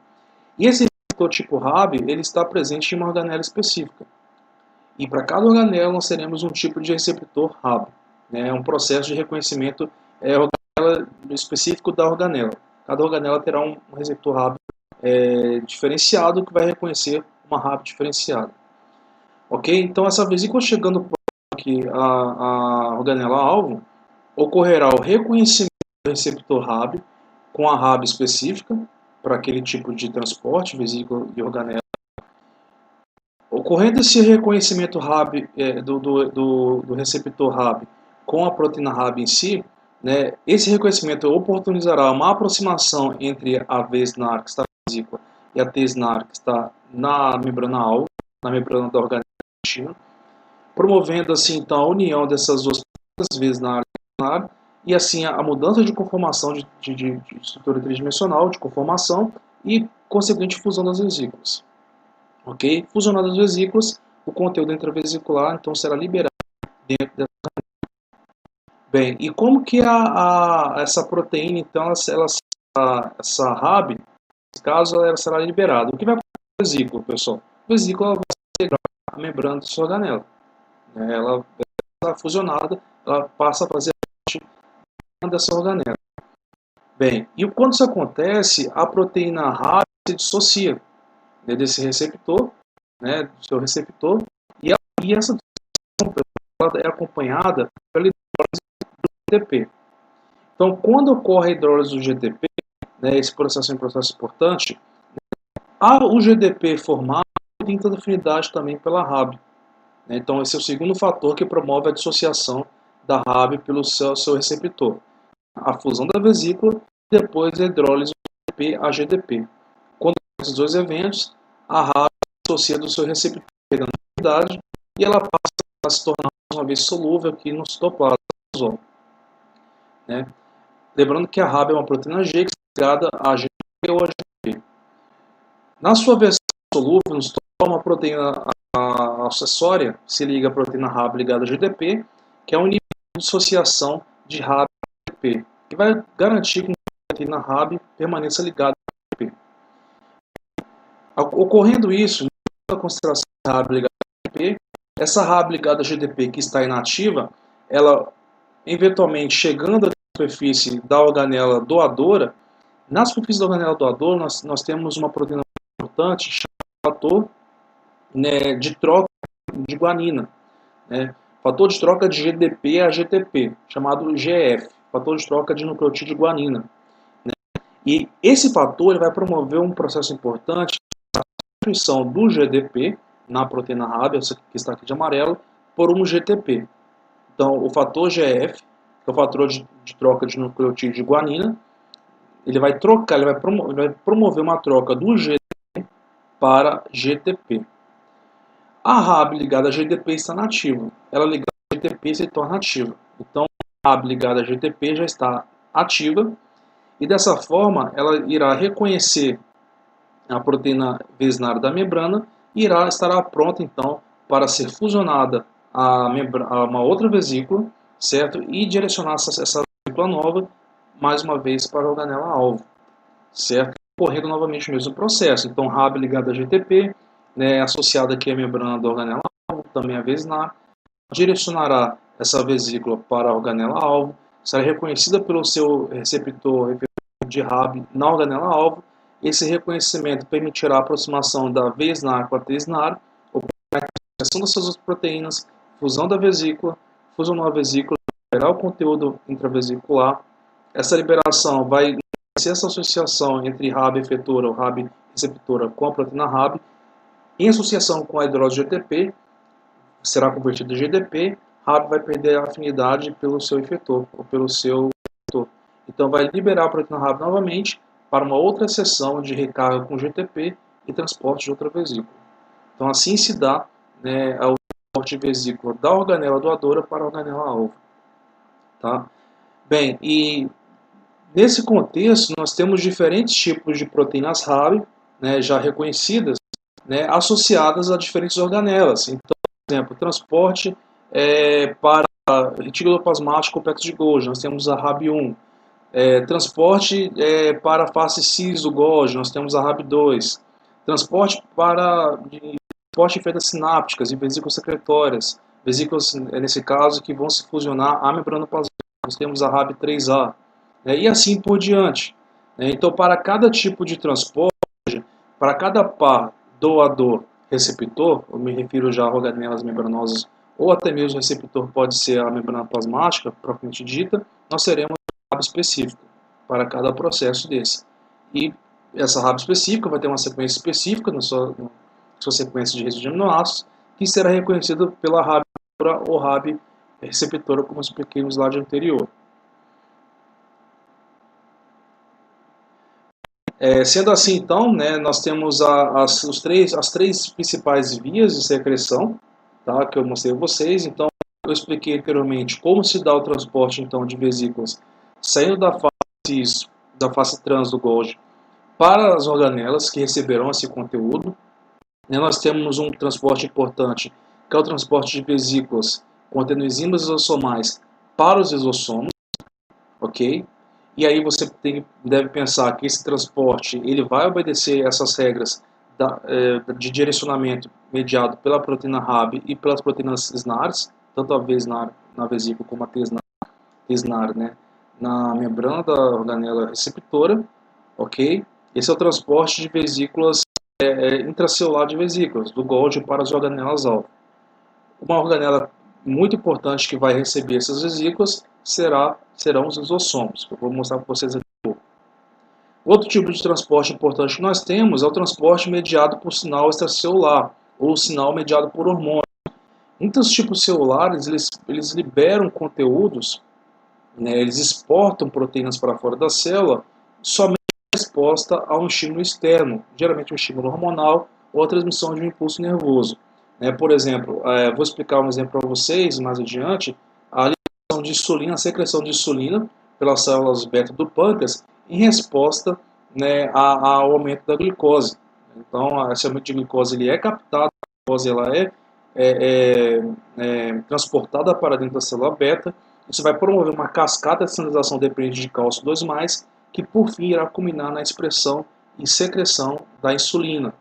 E esse receptor tipo RAB, ele está presente em uma organela específica. E para cada organela nós teremos um tipo de receptor RAB. É um processo de reconhecimento específico da organela. Cada organela terá um receptor RAB diferenciado que vai reconhecer uma RAB diferenciada. Ok? Então essa vesícula chegando aqui a organela-alvo, ocorrerá o reconhecimento do receptor RAB com a RAB específica para aquele tipo de transporte, vesícula e organela. Ocorrendo esse reconhecimento RAB, do receptor RAB com a proteína RAB em si, né, esse reconhecimento oportunizará uma aproximação entre a VESNAR, que está na vesícula, e a T-SNAR, que está na membrana-alvo, na membrana da organela, promovendo assim então a união dessas duas VESNAR e T-SNAR, e assim a mudança de conformação de estrutura tridimensional, de conformação e consequente fusão das vesículas. Ok? Fusionadas as vesículas, o conteúdo intravesicular então será liberado dentro dessa. Bem, e como que essa proteína, então, essa RAB, nesse caso, ela será liberada? O que vai acontecer com a vesícula, pessoal? A vesícula vai integrar a membrana do seu organelo, né? Ela está fusionada, ela passa a fazer parte dessa organela. Bem, e quando isso acontece, a proteína RAB se dissocia, né, desse receptor, né, do seu receptor, e essa dissociação é acompanhada pela hidrólise do GTP. Então, quando ocorre a hidrólise do GTP, né, esse processo é um processo importante, o GDP formado tem tanta afinidade também pela RAB. Né? Então, esse é o segundo fator que promove a dissociação da RAB pelo seu receptor. A fusão da vesícula e depois a hidrólise do GDP a GDP. Quando esses dois eventos, a RAB se dissocia do seu receptor, perdendo afinidade, e ela passa a se tornar uma vez solúvel aqui no citoplasma. Né? Lembrando que a RAB é uma proteína G que está ligada a GDP ou a GDP. Na sua versão solúvel, no citoplasma, uma proteína acessória se liga à proteína RAB ligada a GDP, que é um inibidor de dissociação de RAB e GDP, que vai garantir que a proteína RAB permaneça ligada a GDP. Ocorrendo isso, na consideração da RAB ligada a GDP, essa RAB ligada a GDP que está inativa, ela eventualmente chegando à superfície da organela doadora, na superfície da organela doadora nós temos uma proteína importante chamada fator, né, de troca de guanina, né, fator de troca de GDP a GTP, chamado GF, fator de troca de nucleotídeo de guanina. Né, e esse fator ele vai promover um processo importante, a substituição do GDP na proteína RAB, essa que está aqui de amarelo, por um GTP. Então, o fator GF, que é o fator de troca de nucleotídeo de guanina, ele vai promover uma troca do GDP para GTP. A RAB ligada a GDP está nativa. Ela ligada a GTP se torna ativa. Então, a RAB ligada a GTP já está ativa e dessa forma ela irá reconhecer a proteína vesinária da membrana e estará pronta então para ser fusionada a uma outra vesícula, certo? E direcionar essa vesícula nova mais uma vez para a organela-alvo, certo? Correndo novamente o mesmo processo. Então, RAB ligada a GTP, né, associada aqui à membrana da organela-alvo, também a vesinar, direcionará essa vesícula para a organela-alvo, será reconhecida pelo seu receptor de RAB na organela-alvo. Esse reconhecimento permitirá a aproximação da vesinar com a tesinar, a criação dessas proteínas, fusão da vesícula, fusionou a vesícula, liberar o conteúdo intravesicular. Essa liberação vai ser essa associação entre RAB efetora ou RAB receptora com a proteína RAB, em associação com a hidrólise GTP, será convertido em GDP, RAB vai perder a afinidade pelo seu efetor, ou pelo seu efetor. Então vai liberar a proteína RAB novamente para uma outra seção de recarga com GTP e transporte de outra vesícula. Então assim se dá, né, o transporte de vesícula da organela doadora para a organela-alvo. Tá? Bem, e nesse contexto nós temos diferentes tipos de proteínas RAB, né, já reconhecidas, né, associadas a diferentes organelas. Então, por exemplo, transporte para retículo plasmático complexo de Golgi, nós temos a RAB1. Transporte para a face cis do Golgi, nós temos a RAB2. Transporte transporte em feitas sinápticas e vesículas secretórias, vesículas, nesse caso, que vão se fusionar à membrana plasmática, nós temos a RAB3A, e assim por diante. Então, para cada tipo de transporte, para cada par doador-receptor, eu me refiro já a organelas membranosas, ou até mesmo o receptor pode ser a membrana plasmática, propriamente dita, nós teremos uma RAB específica para cada processo desse. E essa RAB específica vai ter uma sequência específica na sua sequência de rede de aminoácidos, que será reconhecida pela RAB ou RAB receptora, como expliquei no slide anterior. Sendo assim, então, né, nós temos as três principais vias de secreção, tá, que eu mostrei a vocês. Então, eu expliquei anteriormente como se dá o transporte então, de vesículas saindo da face trans do Golgi para as organelas que receberão esse conteúdo. Nós temos um transporte importante, que é o transporte de vesículas contendo enzimas lisossomais para os lisossomos, ok? E aí você deve pensar que esse transporte ele vai obedecer essas regras de direcionamento mediado pela proteína RAB e pelas proteínas SNARs, tanto a V-SNAR na vesícula como a T-SNAR, né, na membrana da organela receptora, ok? Esse é o transporte de vesículas intracelular de vesículas, do Golgi para as organelas-alvo. Uma organela muito importante que vai receber essas vesículas serão os lisossomos, que eu vou mostrar para vocês aqui um pouco. Outro tipo de transporte importante que nós temos é o transporte mediado por sinal extracelular, ou sinal mediado por hormônio. Muitos tipos celulares, eles liberam conteúdos, né, eles exportam proteínas para fora da célula, somente em resposta a um estímulo externo, geralmente um estímulo hormonal ou a transmissão de um impulso nervoso. Por exemplo, vou explicar um exemplo para vocês mais adiante, a liberação de insulina, a secreção de insulina pelas células beta do pâncreas em resposta, né, ao aumento da glicose. Então, esse aumento de glicose ele é captado, a glicose ela transportada para dentro da célula beta. Isso vai promover uma cascata de sinalização dependente de cálcio 2+, que por fim irá culminar na expressão e secreção da insulina.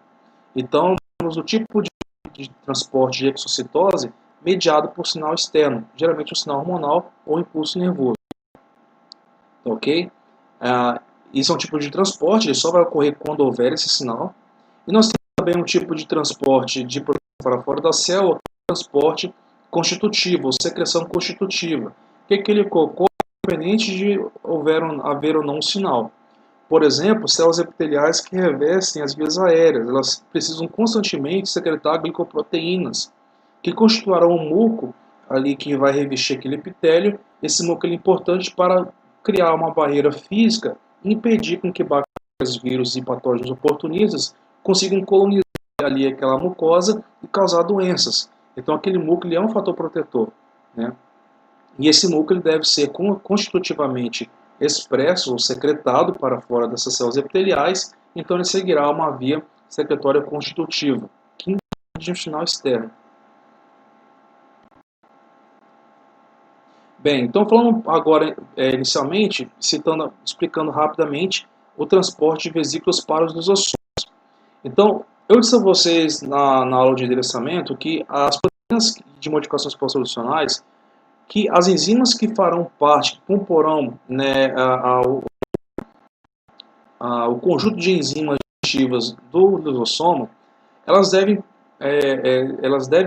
Então, temos o tipo de transporte de exocitose mediado por sinal externo, geralmente um sinal hormonal ou impulso nervoso. Ok? Isso é um tipo de transporte, ele só vai ocorrer quando houver esse sinal. E nós temos também um tipo de transporte de proteína para fora da célula, transporte constitutivo, ou secreção constitutiva. O que ele ocorre independente de haver ou não um sinal. Por exemplo, células epiteliais que revestem as vias aéreas, elas precisam constantemente secretar glicoproteínas, que constituirão um muco ali que vai revestir aquele epitélio. Esse muco é importante para criar uma barreira física e impedir com que bactérias, vírus e patógenos oportunistas consigam colonizar ali aquela mucosa e causar doenças. Então aquele muco ele é um fator protetor, né? E esse muco ele deve ser constitutivamente expresso ou secretado para fora dessas células epiteliais, então ele seguirá uma via secretória constitutiva, que independe de um sinal externo. Bem, então falando agora inicialmente, explicando rapidamente o transporte de vesículas para os lisossomos. Então, eu disse a vocês na aula de endereçamento que as proteínas de modificações pós-solucionais, que as enzimas que farão parte, que comporão, né, o conjunto de enzimas ativas do lisossomo, elas devem,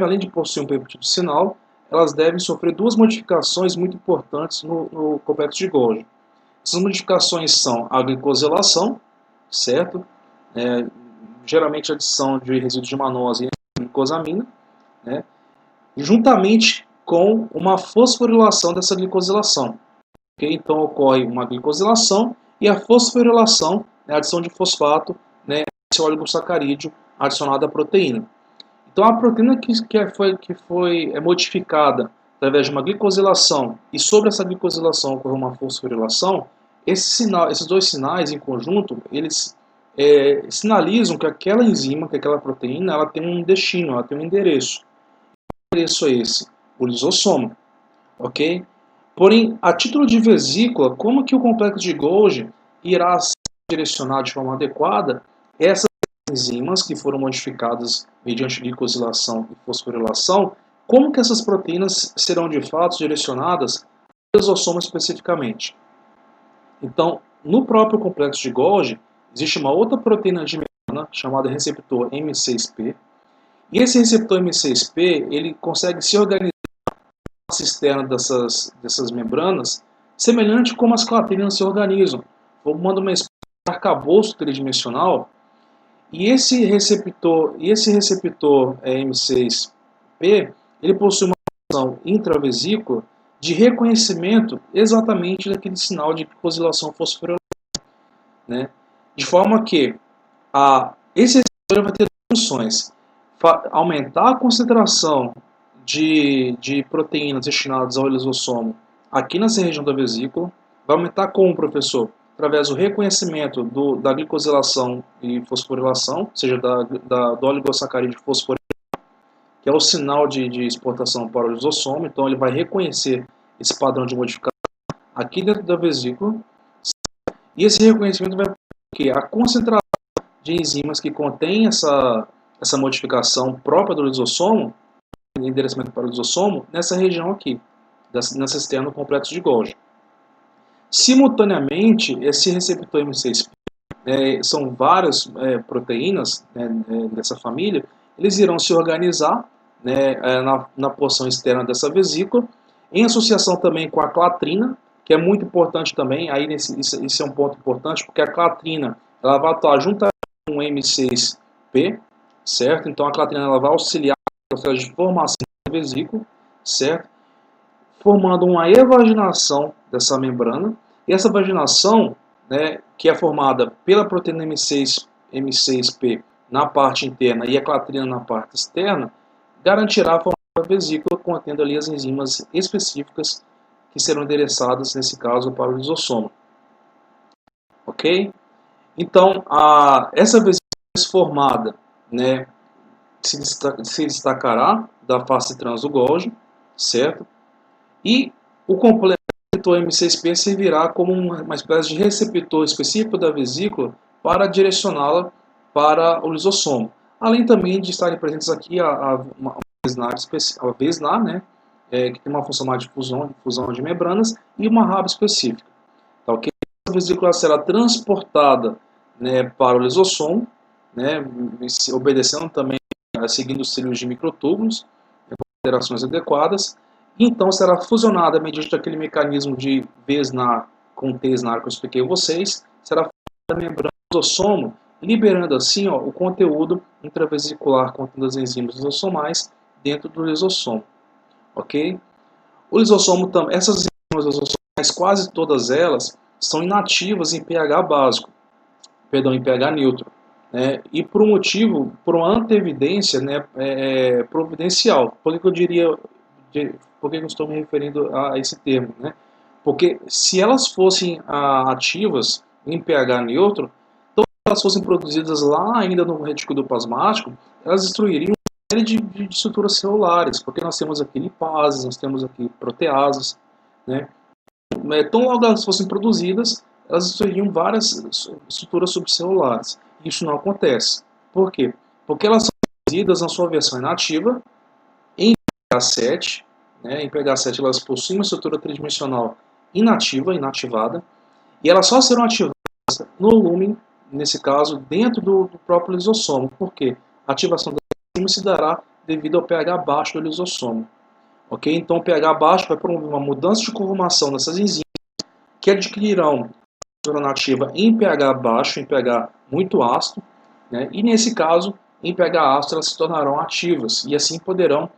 além de possuir um peptídeo sinal, elas devem sofrer duas modificações muito importantes no complexo de Golgi. Essas modificações são a glicosilação, certo? Geralmente a adição de resíduos de manose e glicosamina, né? Juntamente com uma fosforilação dessa glicosilação. Okay? Então ocorre uma glicosilação e a fosforilação, né, a adição de fosfato, né, esse oligosacarídeo adicionado à proteína. Então a proteína que foi modificada através de uma glicosilação e sobre essa glicosilação ocorreu uma fosforilação, esses dois sinais em conjunto, eles sinalizam que aquela enzima, que aquela proteína, ela tem um destino, ela tem um endereço. Que endereço é esse? O lisossomo. Ok? Porém, a título de vesícula, como que o complexo de Golgi irá direcionar de forma adequada essas enzimas que foram modificadas mediante glicosilação e fosforilação, como que essas proteínas serão de fato direcionadas ao lisossomo especificamente? Então, no próprio complexo de Golgi, existe uma outra proteína de membrana chamada receptor M6P, e esse receptor M6P ele consegue se organizar na cisterna dessas membranas, semelhante como as clatrinas se organizam, formando uma espécie de arcabouço tridimensional. E esse receptor M6P, ele possui uma função intravesícula de reconhecimento exatamente daquele sinal de glicosilação fosforilação, né? De forma que esse receptor vai ter duas funções: aumentar a concentração de proteínas destinadas ao lisossomo aqui nessa região da vesícula. Vai aumentar como, professor? Através do reconhecimento da glicosilação e fosforilação, ou seja, do oligosacarídeo fosforilado, que é o sinal de exportação para o lisossomo. Então ele vai reconhecer esse padrão de modificação aqui dentro da vesícula. E esse reconhecimento vai porque a concentração de enzimas que contém essa modificação própria do lisossomo, endereçamento para o lisossomo, nessa região aqui, nessa externa do complexo de Golgi. Simultaneamente, esse receptor M6P, são várias proteínas dessa família, eles irão se organizar na porção externa dessa vesícula, em associação também com a clatrina, que é muito importante também, aí esse é um ponto importante, porque a clatrina ela vai atuar juntamente com o M6P, certo? Então a clatrina ela vai auxiliar no processo de formação da vesícula, certo? Formando uma evaginação dessa membrana, e essa vaginação, que é formada pela proteína M6P na parte interna e a clatrina na parte externa, garantirá a formação da vesícula contendo ali as enzimas específicas que serão endereçadas, nesse caso, para o lisossomo. Ok? Então, essa vesícula formada se destacará da face trans do Golgi, certo? E o complexo M6P servirá como uma espécie de receptor específico da vesícula para direcioná-la para o lisossomo. Além também de estarem presentes aqui a VESNAR, que tem uma função mais de fusão de membranas, e uma RAB específica. Tá, okay? A vesícula será transportada para o lisossomo, obedecendo também, seguindo os trilhos de microtúbulos, com alterações adequadas. Então será fusionada mediante aquele mecanismo de VESNAR com TSNAR que eu expliquei a vocês, será fusionada a membrana do lisossomo, liberando assim o conteúdo intravesicular contendo as enzimas lisossomais dentro do lisossomo. Ok? O lisossomo também, essas enzimas lisossomais, quase todas elas, são inativas em pH básico, em pH neutro. E por um motivo, por uma anteevidência providencial. Por que eu diria... Por que eu estou me referindo a esse termo? Porque se elas fossem ativas em pH neutro, então se elas fossem produzidas lá ainda no retículo plasmático, elas destruiriam uma série de estruturas celulares, porque nós temos aqui lipases, nós temos aqui proteases. Então logo elas fossem produzidas, elas destruiriam várias estruturas subcelulares. Isso não acontece. Por quê? Porque elas são produzidas na sua versão inativa, em pH7, em pH7 elas possuem uma estrutura tridimensional inativada, e elas só serão ativadas no lumen, nesse caso, dentro do próprio lisossomo. Por quê? A ativação da enzima se dará devido ao pH baixo do lisossomo. Ok? Então o pH baixo vai promover uma mudança de conformação dessas enzimas, que adquirirão estrutura nativa em pH baixo, em pH muito ácido, e nesse caso, em pH ácido elas se tornarão ativas, e assim poderão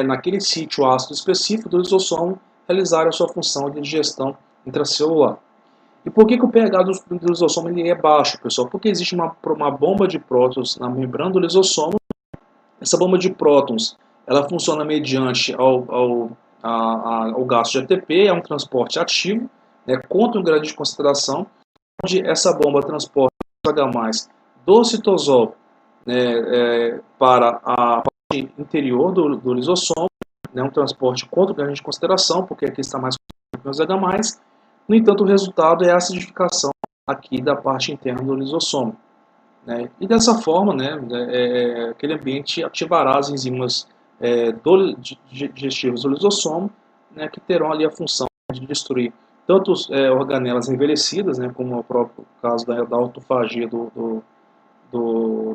naquele sítio ácido específico do lisossomo, realizar a sua função de digestão intracelular. E por que o pH do lisossomo ele é baixo, pessoal? Porque existe uma bomba de prótons na membrana do lisossomo. Essa bomba de prótons ela funciona mediante ao gasto de ATP, é um transporte ativo, contra um gradiente de concentração, onde essa bomba transporta o H+, do citosol para a interior do lisossomo, um transporte contra o gradiente de concentração, porque aqui está mais menos H+. No entanto, o resultado é a acidificação aqui da parte interna do lisossomo. E dessa forma, aquele ambiente ativará as enzimas digestivas do lisossomo, que terão ali a função de destruir tanto organelas envelhecidas, como o próprio caso da autofagia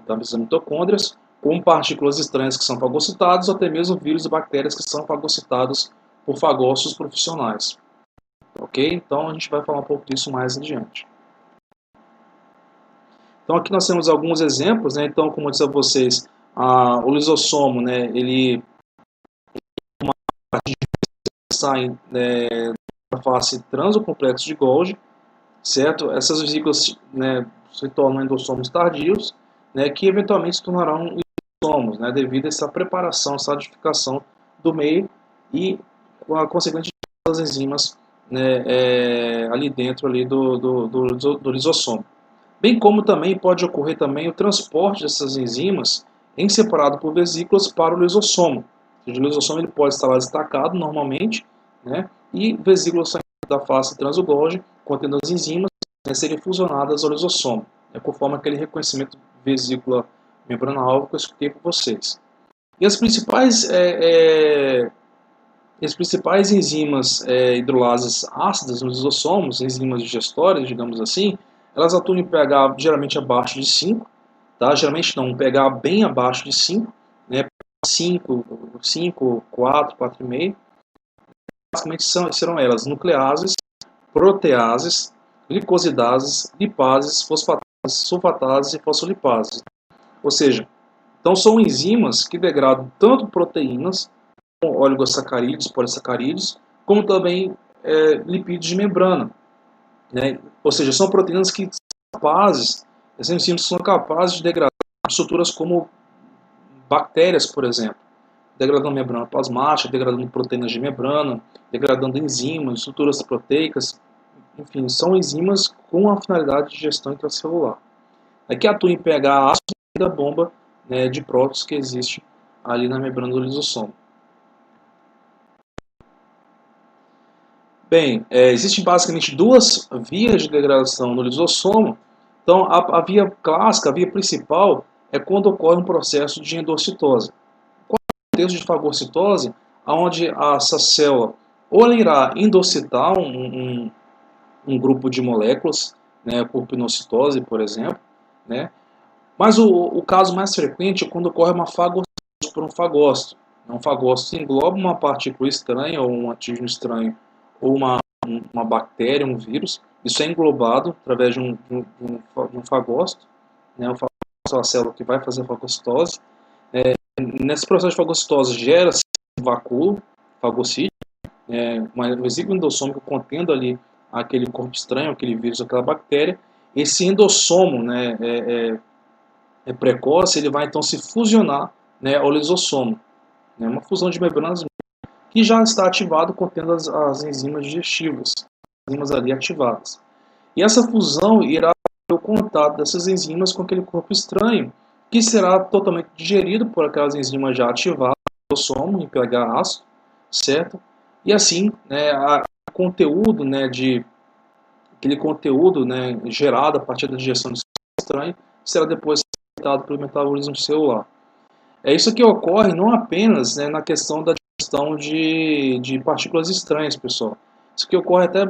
das mitocôndrias, como partículas estranhas que são fagocitadas, ou até mesmo vírus e bactérias que são fagocitados por fagócitos profissionais. Ok? Então a gente vai falar um pouco disso mais adiante. Então aqui nós temos alguns exemplos. Então, como eu disse a vocês, o lisossomo, ele uma parte de sai da face trans do complexo de Golgi, certo? Essas vesículas se tornam endossomos tardios, que eventualmente se tornarão lisossomos, devido a essa preparação, essa acidificação do meio e a consequente das enzimas ali dentro ali do lisossomo. Bem como também pode ocorrer também o transporte dessas enzimas em separado por vesículas para o lisossomo. O lisossomo ele pode estar lá destacado normalmente, né, e vesículas saindo da face trans do Golgi, contendo as enzimas, né, serem fusionadas ao lisossomo, né, conforme aquele reconhecimento vesícula membrana-alvo que eu expliquei para vocês. E as principais enzimas hidrolases ácidas nos lisossomos, enzimas digestórias, digamos assim, elas atuam em pH geralmente abaixo de 5, tá? Geralmente não, um pH bem abaixo de 5, né? 5, 4, 4,5. Basicamente serão elas nucleases, proteases, glicosidases, lipases, fosfatases, sulfatases e fosfolipases. Ou seja, então são enzimas que degradam tanto proteínas, como oligosacarídeos, polissacarídeos, como também lipídios de membrana, né? Ou seja, são proteínas que são capazes, essas enzimas são capazes de degradar estruturas como bactérias, por exemplo, degradando membrana plasmática, degradando proteínas de membrana, degradando enzimas, estruturas proteicas, enfim, são enzimas com a finalidade de digestão intracelular. Aqui atua em pH ácido da bomba, né, de prótons que existe ali na membrana do lisossomo. Bem, existem basicamente duas vias de degradação no lisossomo. Então, a via clássica, a via principal, é quando ocorre um processo de endocitose. Qual é o contexto de fagocitose? Onde essa célula ou ela irá endocitar um grupo de moléculas, né, por pinocitose, por exemplo, né? Mas o caso mais frequente é quando ocorre uma fagocitose por um fagócito. Um fagócito engloba uma partícula estranha, ou um antígeno estranho, ou uma bactéria, um vírus. Isso é englobado através de um fagócito, né? O fagócito é a célula que vai fazer a fagocitose. Nesse processo de fagocitose gera-se um vacúolo fagocítico, um vesículo endossômico contendo ali aquele corpo estranho, aquele vírus, aquela bactéria. Esse endossomo, né, precoce, ele vai então se fusionar, né, ao lisossomo, né, uma fusão de membranas que já está ativado contendo as enzimas digestivas, as enzimas ali ativadas. E essa fusão irá ter o contato dessas enzimas com aquele corpo estranho, que será totalmente digerido por aquelas enzimas já ativadas no lisossomo, em pH ácido, certo? E assim, né, conteúdo, né, aquele conteúdo, né, gerado a partir da digestão do estranho será depois pelo metabolismo celular. É isso que ocorre não apenas, né, na questão da digestão de partículas estranhas, pessoal. Isso que ocorre até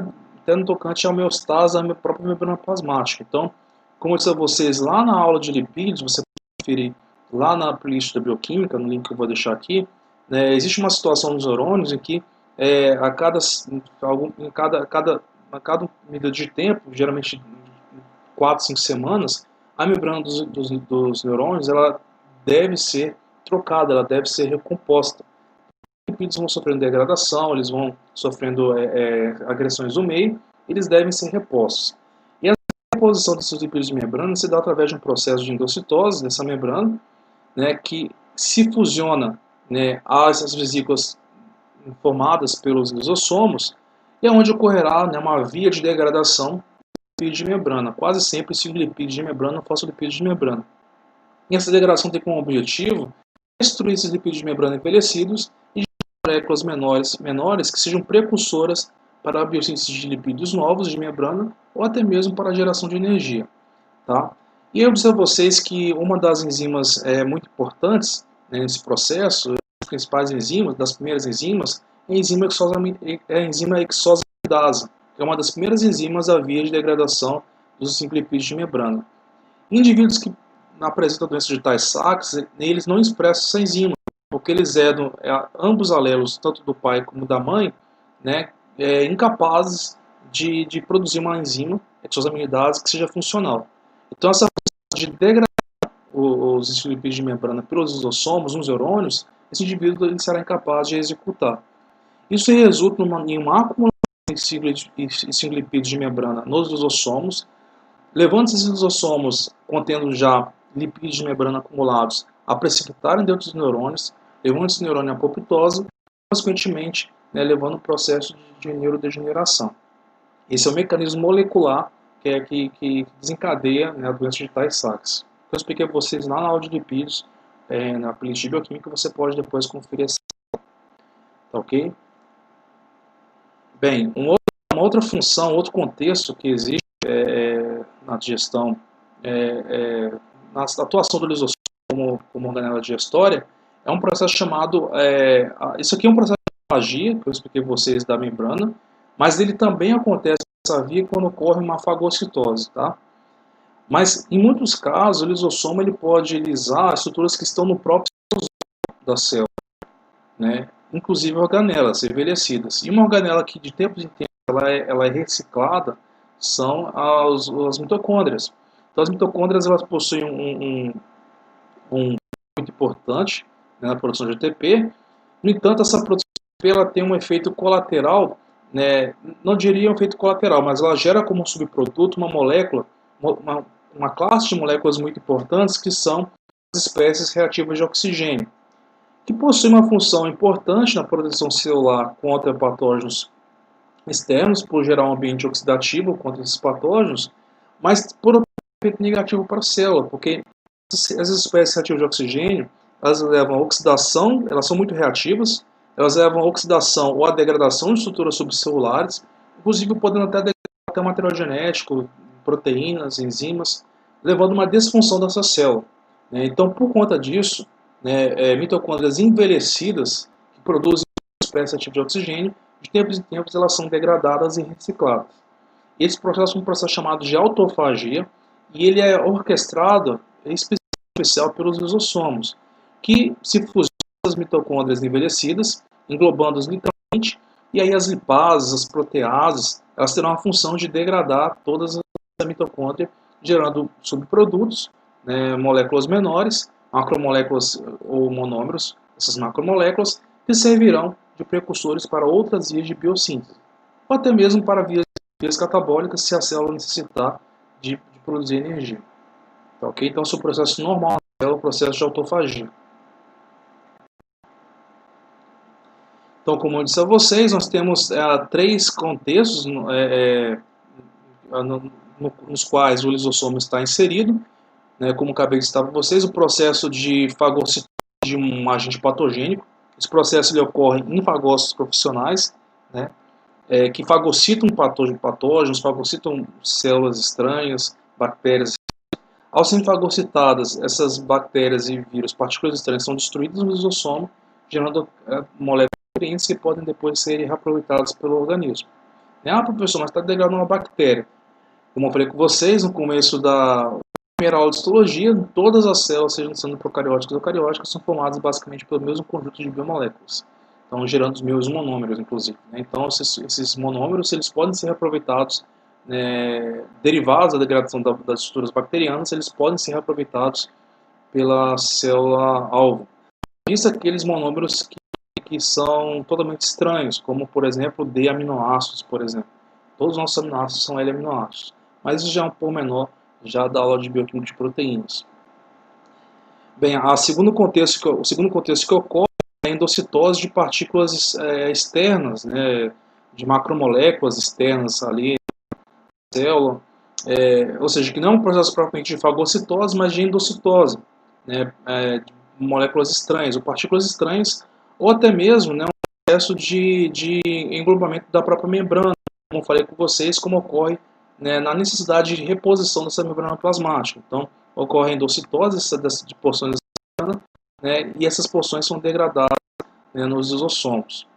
no tocante à homeostase da própria membrana plasmática. Então, como eu disse a vocês lá na aula de lipídios, você pode conferir lá na playlist da bioquímica, no link que eu vou deixar aqui, né, existe uma situação nos neurônios em que a cada medida de tempo, geralmente 4, 5 semanas, a membrana dos neurônios ela deve ser trocada, ela deve ser recomposta. Os lipídios vão sofrendo degradação, eles vão sofrendo agressões do meio, eles devem ser repostos. E a reposição desses lipídios de membrana se dá através de um processo de endocitose dessa membrana, né, que se fusiona, né, às vesículas formadas pelos lisossomos, e é onde ocorrerá, né, uma via de degradação de membrana, quase sempre lipídios de membrana, fosfolipídios de membrana. E essa degradação tem como objetivo destruir esses lipídios de membrana envelhecidos e moléculas menores que sejam precursoras para a biossíntese de lipídios novos de membrana ou até mesmo para a geração de energia. Tá? E eu disse a vocês que uma das enzimas muito importantes, né, nesse processo, as principais enzimas, das primeiras enzimas, é a enzima hexosamidase, que é uma das primeiras enzimas da via de degradação dos lipídios de membrana. Indivíduos que apresentam doenças de Tay-Sachs, eles não expressam essa enzima, porque eles herdam ambos alelos, tanto do pai como da mãe, né, incapazes de produzir uma enzima, hexosaminidase, que seja funcional. Então, essa função de degradar os lipídios de membrana pelos lisossomos, nos neurônios, esse indivíduo ele será incapaz de executar. Isso resulta em uma acumulação de lipídios de membrana nos lisossomos, levando esses lisossomos, contendo já lipídios de membrana acumulados, a precipitarem dentro dos neurônios, levando esse neurônio à apoptose, consequentemente, né, levando o processo de neurodegeneração. Esse é o mecanismo molecular que desencadeia, né, a doença de Tay-Sachs. Eu expliquei para vocês lá na aula de lipídios, na playlist de bioquímica, você pode depois conferir essa. Tá ok? Bem, uma outra função, outro contexto que existe na digestão, na atuação do lisossomo como organela digestória, é um processo chamado, isso aqui é um processo de fagia, que eu expliquei para vocês da membrana, mas ele também acontece nessa via quando ocorre uma fagocitose, tá? Mas em muitos casos o lisossomo ele pode lisar estruturas que estão no próprio da célula, né? Inclusive organelas envelhecidas. E uma organela que de tempos em tempos ela é reciclada são as mitocôndrias. Então as mitocôndrias elas possuem um muito importante, né, na produção de ATP. No entanto, essa produção de ATP ela tem um efeito colateral, né, não diria um efeito colateral, mas ela gera como subproduto uma molécula, uma classe de moléculas muito importantes que são as espécies reativas de oxigênio, que possuem uma função importante na proteção celular contra patógenos externos, por gerar um ambiente oxidativo contra esses patógenos, mas por um efeito negativo para a célula, porque as espécies reativas de oxigênio, elas levam a oxidação, elas são muito reativas, elas levam a oxidação ou a degradação de estruturas subcelulares, inclusive podendo até degradar até material genético, proteínas, enzimas, levando a uma disfunção dessa célula. Então, por conta disso, mitocôndrias envelhecidas, que produzem espécies reativas de oxigênio, de tempos em tempos elas são degradadas e recicladas. Esse processo é um processo chamado de autofagia, e ele é orquestrado em especial pelos lisossomos, que se fusionam as mitocôndrias envelhecidas, englobando-as literalmente, e aí as lipases, as proteases, elas terão a função de degradar todas as mitocôndrias, gerando subprodutos, né, moléculas menores, macromoléculas ou monômeros, essas macromoléculas, que servirão de precursores para outras vias de biossíntese, ou até mesmo para vias catabólicas, se a célula necessitar de produzir energia. Tá, ok? Então, esse é o processo normal é o processo de autofagia. Então, como eu disse a vocês, nós temos três contextos nos quais o lisossomo está inserido. Né, como acabei de citar para vocês, o processo de fagocitose de um agente patogênico. Esse processo ele ocorre em fagócitos profissionais, né, que fagocitam patógenos, fagocitam células estranhas, bactérias. Ao serem fagocitadas, essas bactérias e vírus, partículas estranhas, são destruídas no lisossomo, gerando moléculas diferentes que podem depois ser reaproveitadas pelo organismo. Professor, mas está degradando uma bactéria. Como eu falei com vocês no começo da primeira aula de histologia, todas as células, sendo procarióticas ou eucarióticas, são formadas basicamente pelo mesmo conjunto de biomoléculas. Então, gerando os mesmos monômeros, inclusive. Então, esses monômeros eles podem ser reaproveitados, derivados da degradação das estruturas bacterianas, eles podem ser reaproveitados pela célula-alvo. Isso aqueles monômeros que são totalmente estranhos, como, por exemplo, D-aminoácidos, por exemplo. Todos os nossos aminoácidos são L-aminoácidos. Mas isso já é um pormenor já da aula de bioquímica de proteínas. Bem, o segundo contexto que ocorre é a endocitose de partículas externas, né, de macromoléculas externas ali na célula, ou seja, que não é um processo propriamente de fagocitose, mas de endocitose, né, de moléculas estranhas, ou partículas estranhas, ou até mesmo, né, um processo de englobamento da própria membrana, como eu falei com vocês, como ocorre, né, na necessidade de reposição dessa membrana plasmática. Então, ocorre endocitose de porções da membrana, né, e essas porções são degradadas, né, nos lisossomos.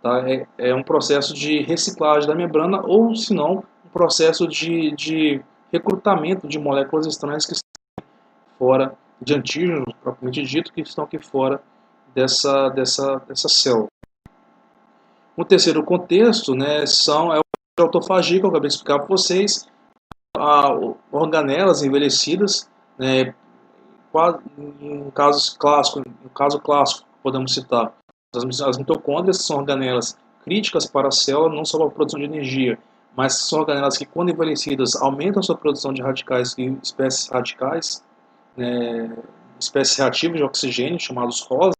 Tá? É um processo de reciclagem da membrana, ou, se não, um processo de recrutamento de moléculas estranhas que estão fora, de antígenos, propriamente dito, que estão aqui fora dessa célula. O terceiro contexto, né, é o de autofagia, que eu acabei de explicar para vocês, organelas envelhecidas, né, em caso clássico, podemos citar as mitocôndrias, que são organelas críticas para a célula, não só para a produção de energia, mas são organelas que, quando envelhecidas, aumentam a sua produção de radicais e espécies radicais, né, espécies reativas de oxigênio, chamados ROS.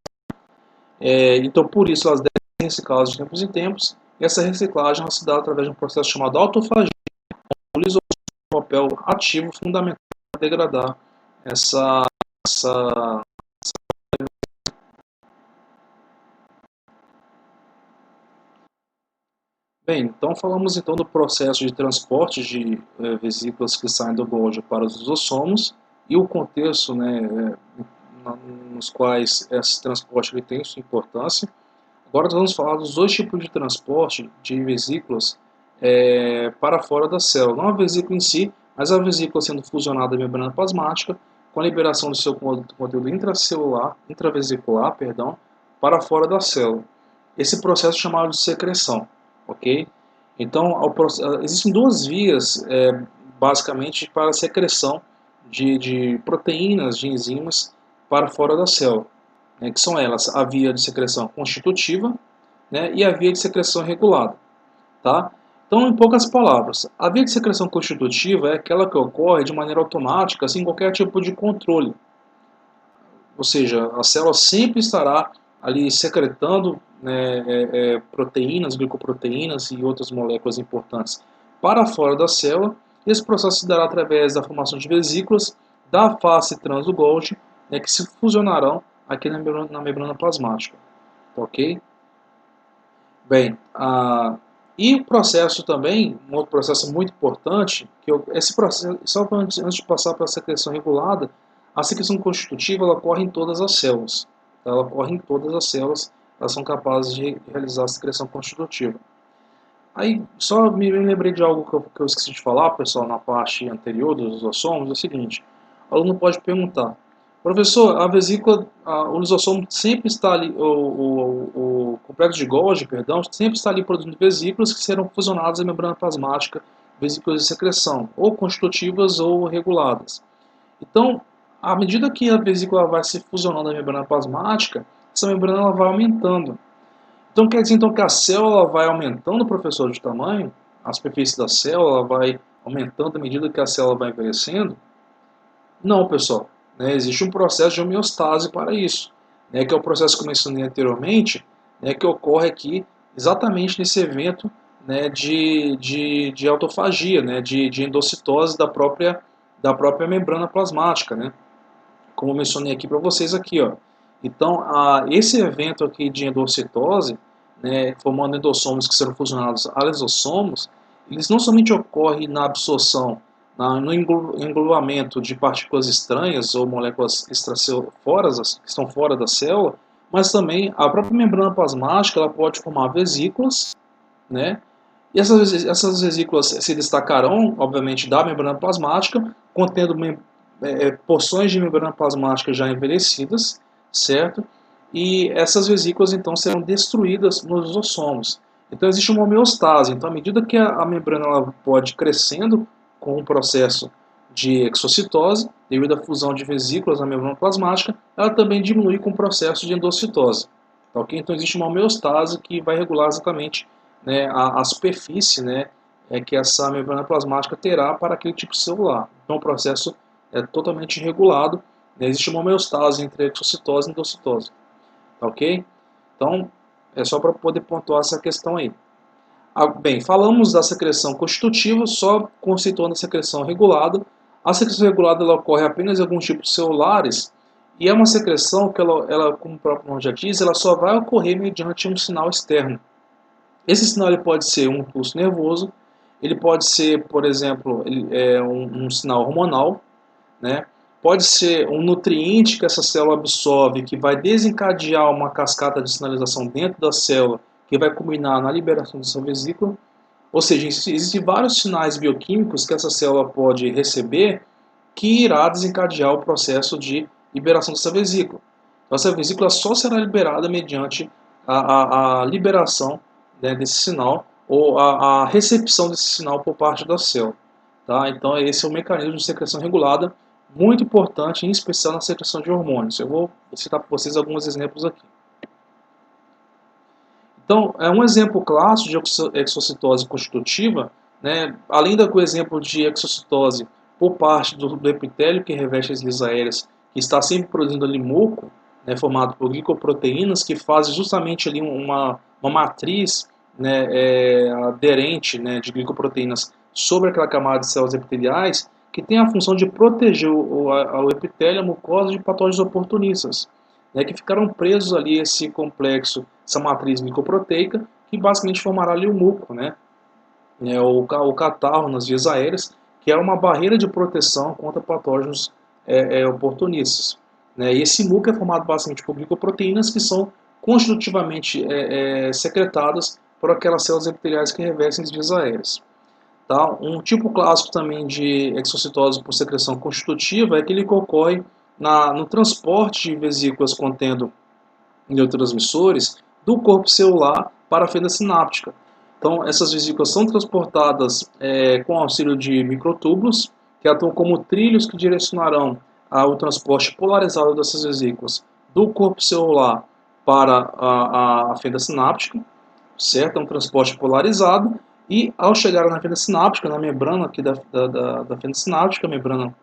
Então, por isso, elas devem ser recicladas de tempos em tempos, e essa reciclagem ela se dá através de um processo chamado autofagia. O lisossomo tem um papel ativo fundamental para degradar essa Bem, então falamos então do processo de transporte de vesículas que saem do Golgi para os lisossomos e o contexto, né, nos quais esse transporte ele tem sua importância. Agora nós vamos falar dos dois tipos de transporte de vesículas para fora da célula. Não a vesícula em si, mas a vesícula sendo fusionada à membrana plasmática com a liberação do seu conteúdo intravesicular, para fora da célula. Esse processo é chamado de secreção, ok? Então, existem duas vias, basicamente, para a secreção de proteínas, de enzimas, para fora da célula, né, que são elas a via de secreção constitutiva, né, e a via de secreção regulada. Tá? Então, em poucas palavras, a via de secreção constitutiva é aquela que ocorre de maneira automática, sem qualquer tipo de controle. Ou seja, a célula sempre estará ali secretando, né, proteínas, glicoproteínas e outras moléculas importantes para fora da célula. Esse processo se dará através da formação de vesículas da face trans do Golgi, né, que se fusionarão aqui na membrana plasmática. Ok? Bem, e o processo também, um outro processo muito importante, esse processo, só antes de passar para a secreção regulada, a secreção constitutiva ela ocorre em todas as células. Ela ocorre em todas as células, elas são capazes de realizar a secreção constitutiva. Aí, só me lembrei de algo que eu esqueci de falar, pessoal, na parte anterior dos lisossomos, é o seguinte, o aluno pode perguntar, professor, a vesícula, o lisossomo sempre está ali, o complexo de Golgi, perdão, sempre está ali produzindo vesículas que serão fusionadas à membrana plasmática, vesículas de secreção, ou constitutivas ou reguladas. Então, à medida que a vesícula vai se fusionando à membrana plasmática, essa membrana ela vai aumentando. Então quer dizer então que a célula vai aumentando, professor, de tamanho? A superfície da célula vai aumentando à medida que a célula vai envelhecendo? Não, pessoal. Né, existe um processo de homeostase para isso, né, que é o processo que eu mencionei anteriormente, né, que ocorre aqui exatamente nesse evento, né, de autofagia, né, de endocitose da própria membrana plasmática, né, como eu mencionei aqui para vocês aqui, ó. Então, esse evento aqui de endocitose, né, formando endossomos que serão fusionados a lisossomos, eles não somente ocorrem na absorção, no englobamento de partículas estranhas ou moléculas extracelulares que estão fora da célula, mas também a própria membrana plasmática ela pode formar vesículas, né? E essas vesículas se destacarão, obviamente, da membrana plasmática, contendo porções de membrana plasmática já envelhecidas, certo? E essas vesículas então serão destruídas nos lisossomos. Então existe uma homeostase. Então, à medida que a membrana ela pode ir crescendo com o processo de exocitose, devido à fusão de vesículas na membrana plasmática, ela também diminui com o processo de endocitose. Tá, okay? Então existe uma homeostase que vai regular exatamente, né, a superfície, né, que essa membrana plasmática terá para aquele tipo celular. Então o processo é totalmente regulado, né, existe uma homeostase entre exocitose e endocitose. Tá, ok? Então é só para poder pontuar essa questão aí. Bem, falamos da secreção constitutiva, só conceituando a secreção regulada. A secreção regulada ela ocorre apenas em alguns tipos celulares e é uma secreção que, ela, como o próprio nome já diz, ela só vai ocorrer mediante um sinal externo. Esse sinal ele pode ser um impulso nervoso, ele pode ser, por exemplo, um sinal hormonal, né? Pode ser um nutriente que essa célula absorve, que vai desencadear uma cascata de sinalização dentro da célula, que vai culminar na liberação dessa vesícula. Ou seja, existem vários sinais bioquímicos que essa célula pode receber que irá desencadear o processo de liberação dessa vesícula. Então, essa vesícula só será liberada mediante a liberação, né, desse sinal ou a recepção desse sinal por parte da célula. Tá? Então, esse é o mecanismo de secreção regulada, muito importante, em especial na secreção de hormônios. Eu vou citar para vocês alguns exemplos aqui. Então, um exemplo clássico de exocitose constitutiva, né, além do exemplo de exocitose por parte do epitélio que reveste as lias aéreas, que está sempre produzindo ali muco, né, formado por glicoproteínas, que fazem justamente ali uma matriz, né, aderente, né, de glicoproteínas sobre aquela camada de células epiteliais, que tem a função de proteger o epitélio, a mucosa de patógenos oportunistas, né, que ficaram presos ali esse complexo, essa matriz glicoproteica, que basicamente formará ali o muco, né? O catarro nas vias aéreas, que é uma barreira de proteção contra patógenos oportunistas. Né? E esse muco é formado basicamente por glicoproteínas que são constitutivamente secretadas por aquelas células epiteliais que revestem as vias aéreas. Tá? Um tipo clássico também de exocitose por secreção constitutiva é aquele que ocorre no transporte de vesículas contendo neurotransmissores do corpo celular para a fenda sináptica. Então, essas vesículas são transportadas com auxílio de microtúbulos, que atuam como trilhos que direcionarão o transporte polarizado dessas vesículas do corpo celular para a fenda sináptica, certo? É um transporte polarizado, e ao chegar na fenda sináptica, na membrana aqui da fenda sináptica, a membrana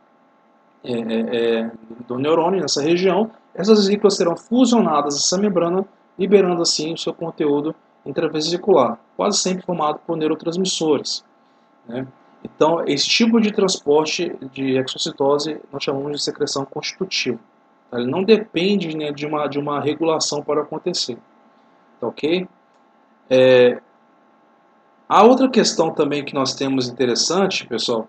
do neurônio, nessa região, essas vesículas serão fusionadas nessa membrana, liberando assim o seu conteúdo intravesicular, quase sempre formado por neurotransmissores. Né? Então, esse tipo de transporte de exocitose nós chamamos de secreção constitutiva. Tá? Ele não depende, né, de uma regulação para acontecer. Tá, ok? A outra questão também que nós temos interessante, pessoal,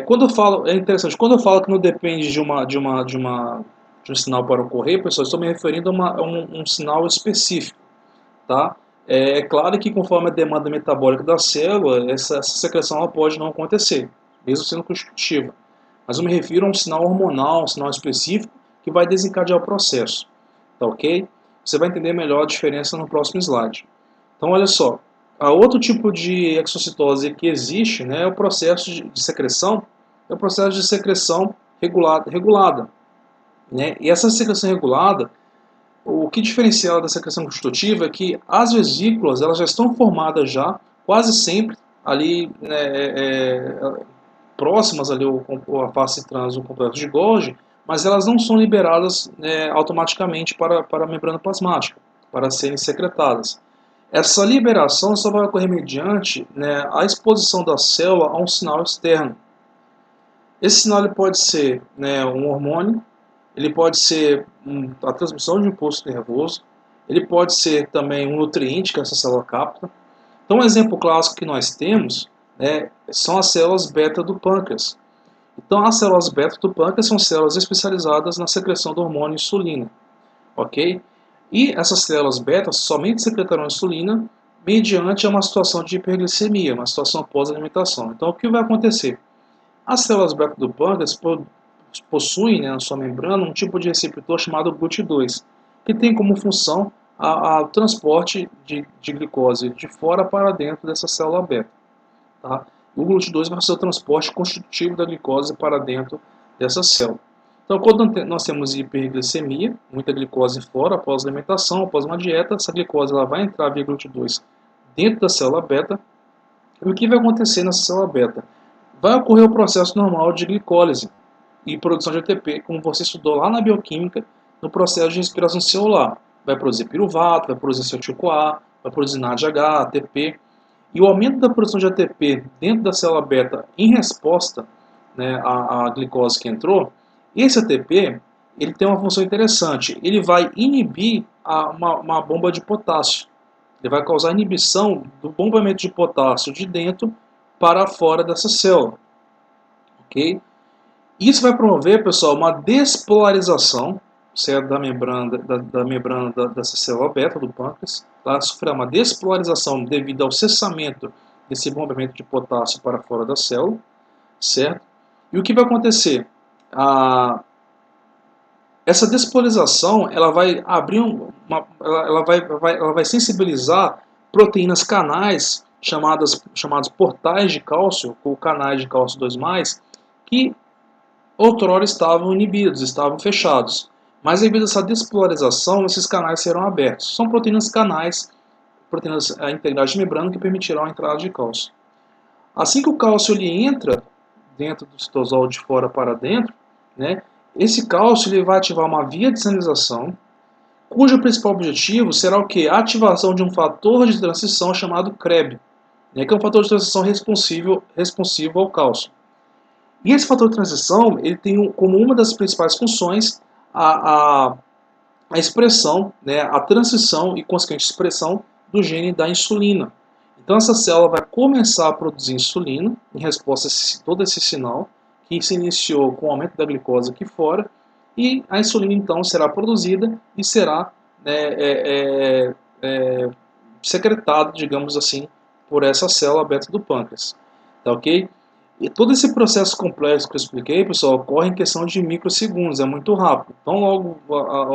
quando eu falo que não depende de um sinal para ocorrer, pessoal, estou me referindo a um sinal específico, tá? É claro que conforme a demanda metabólica da célula, essa secreção ela pode não acontecer, mesmo sendo constitutiva. Mas eu me refiro a um sinal hormonal, um sinal específico, que vai desencadear o processo, tá ok? Você vai entender melhor a diferença no próximo slide. Então, olha só. Outro tipo de exocitose que existe, né, é o processo de secreção, é o processo de secreção regulada. Né? E essa secreção regulada, o que diferencia ela da secreção constitutiva é que as vesículas elas já estão formadas já, quase sempre, ali próximas ali a face trans do complexo de Golgi, mas elas não são liberadas automaticamente para a membrana plasmática, para serem secretadas. Essa liberação só vai ocorrer mediante a exposição da célula a um sinal externo. Esse sinal ele pode ser um hormônio, ele pode ser a transmissão de um impulso nervoso, ele pode ser também um nutriente que essa célula capta. Então, um exemplo clássico que nós temos são as células beta do pâncreas. Então, as células beta do pâncreas são células especializadas na secreção do hormônio insulina. Ok? E essas células beta somente secretarão insulina mediante uma situação de hiperglicemia, uma situação pós-alimentação. Então, o que vai acontecer? As células beta do pâncreas possuem na sua membrana um tipo de receptor chamado GLUT2, que tem como função o transporte de glicose de fora para dentro dessa célula beta. Tá? O GLUT2 vai ser o transporte constitutivo da glicose para dentro dessa célula. Então, quando nós temos hiperglicemia, muita glicose fora, após a alimentação, após uma dieta, essa glicose ela vai entrar via GLUT2 dentro da célula beta. E o que vai acontecer nessa célula beta? Vai ocorrer o processo normal de glicólise e produção de ATP, como você estudou lá na bioquímica, no processo de respiração celular. Vai produzir piruvato, vai produzir acetil-CoA, vai produzir NADH, ATP. E o aumento da produção de ATP dentro da célula beta em resposta à glicose que entrou, esse ATP ele tem uma função interessante. Ele vai inibir uma bomba de potássio. Ele vai causar inibição do bombamento de potássio de dentro para fora dessa célula. Ok? Isso vai promover, pessoal, uma despolarização, certo, da membrana dessa célula beta do pâncreas. Ela sofrerá uma despolarização devido ao cessamento desse bombamento de potássio para fora da célula, certo? E o que vai acontecer? Essa despolarização ela vai abrir ela vai sensibilizar proteínas canais chamados portais de cálcio, ou canais de cálcio 2+, que outrora estavam inibidos, estavam fechados. Mas devido a essa despolarização, esses canais serão abertos. São proteínas canais, proteínas integrais de membrana que permitirão a entrada de cálcio. Assim que o cálcio ele entra dentro do citosol de fora para dentro, esse cálcio ele vai ativar uma via de sinalização, cujo principal objetivo será o quê? A ativação de um fator de transição chamado CREB, que é um fator de transição responsivo ao cálcio. E esse fator de transição ele tem como uma das principais funções a expressão, a transição e consequente expressão do gene da insulina. Então essa célula vai começar a produzir insulina em resposta a todo esse sinal que se iniciou com o aumento da glicose aqui fora, e a insulina então será produzida e será secretada, digamos assim, por essa célula beta do pâncreas. Tá ok? E todo esse processo complexo que eu expliquei, pessoal, ocorre em questão de microsegundos, é muito rápido. Então, logo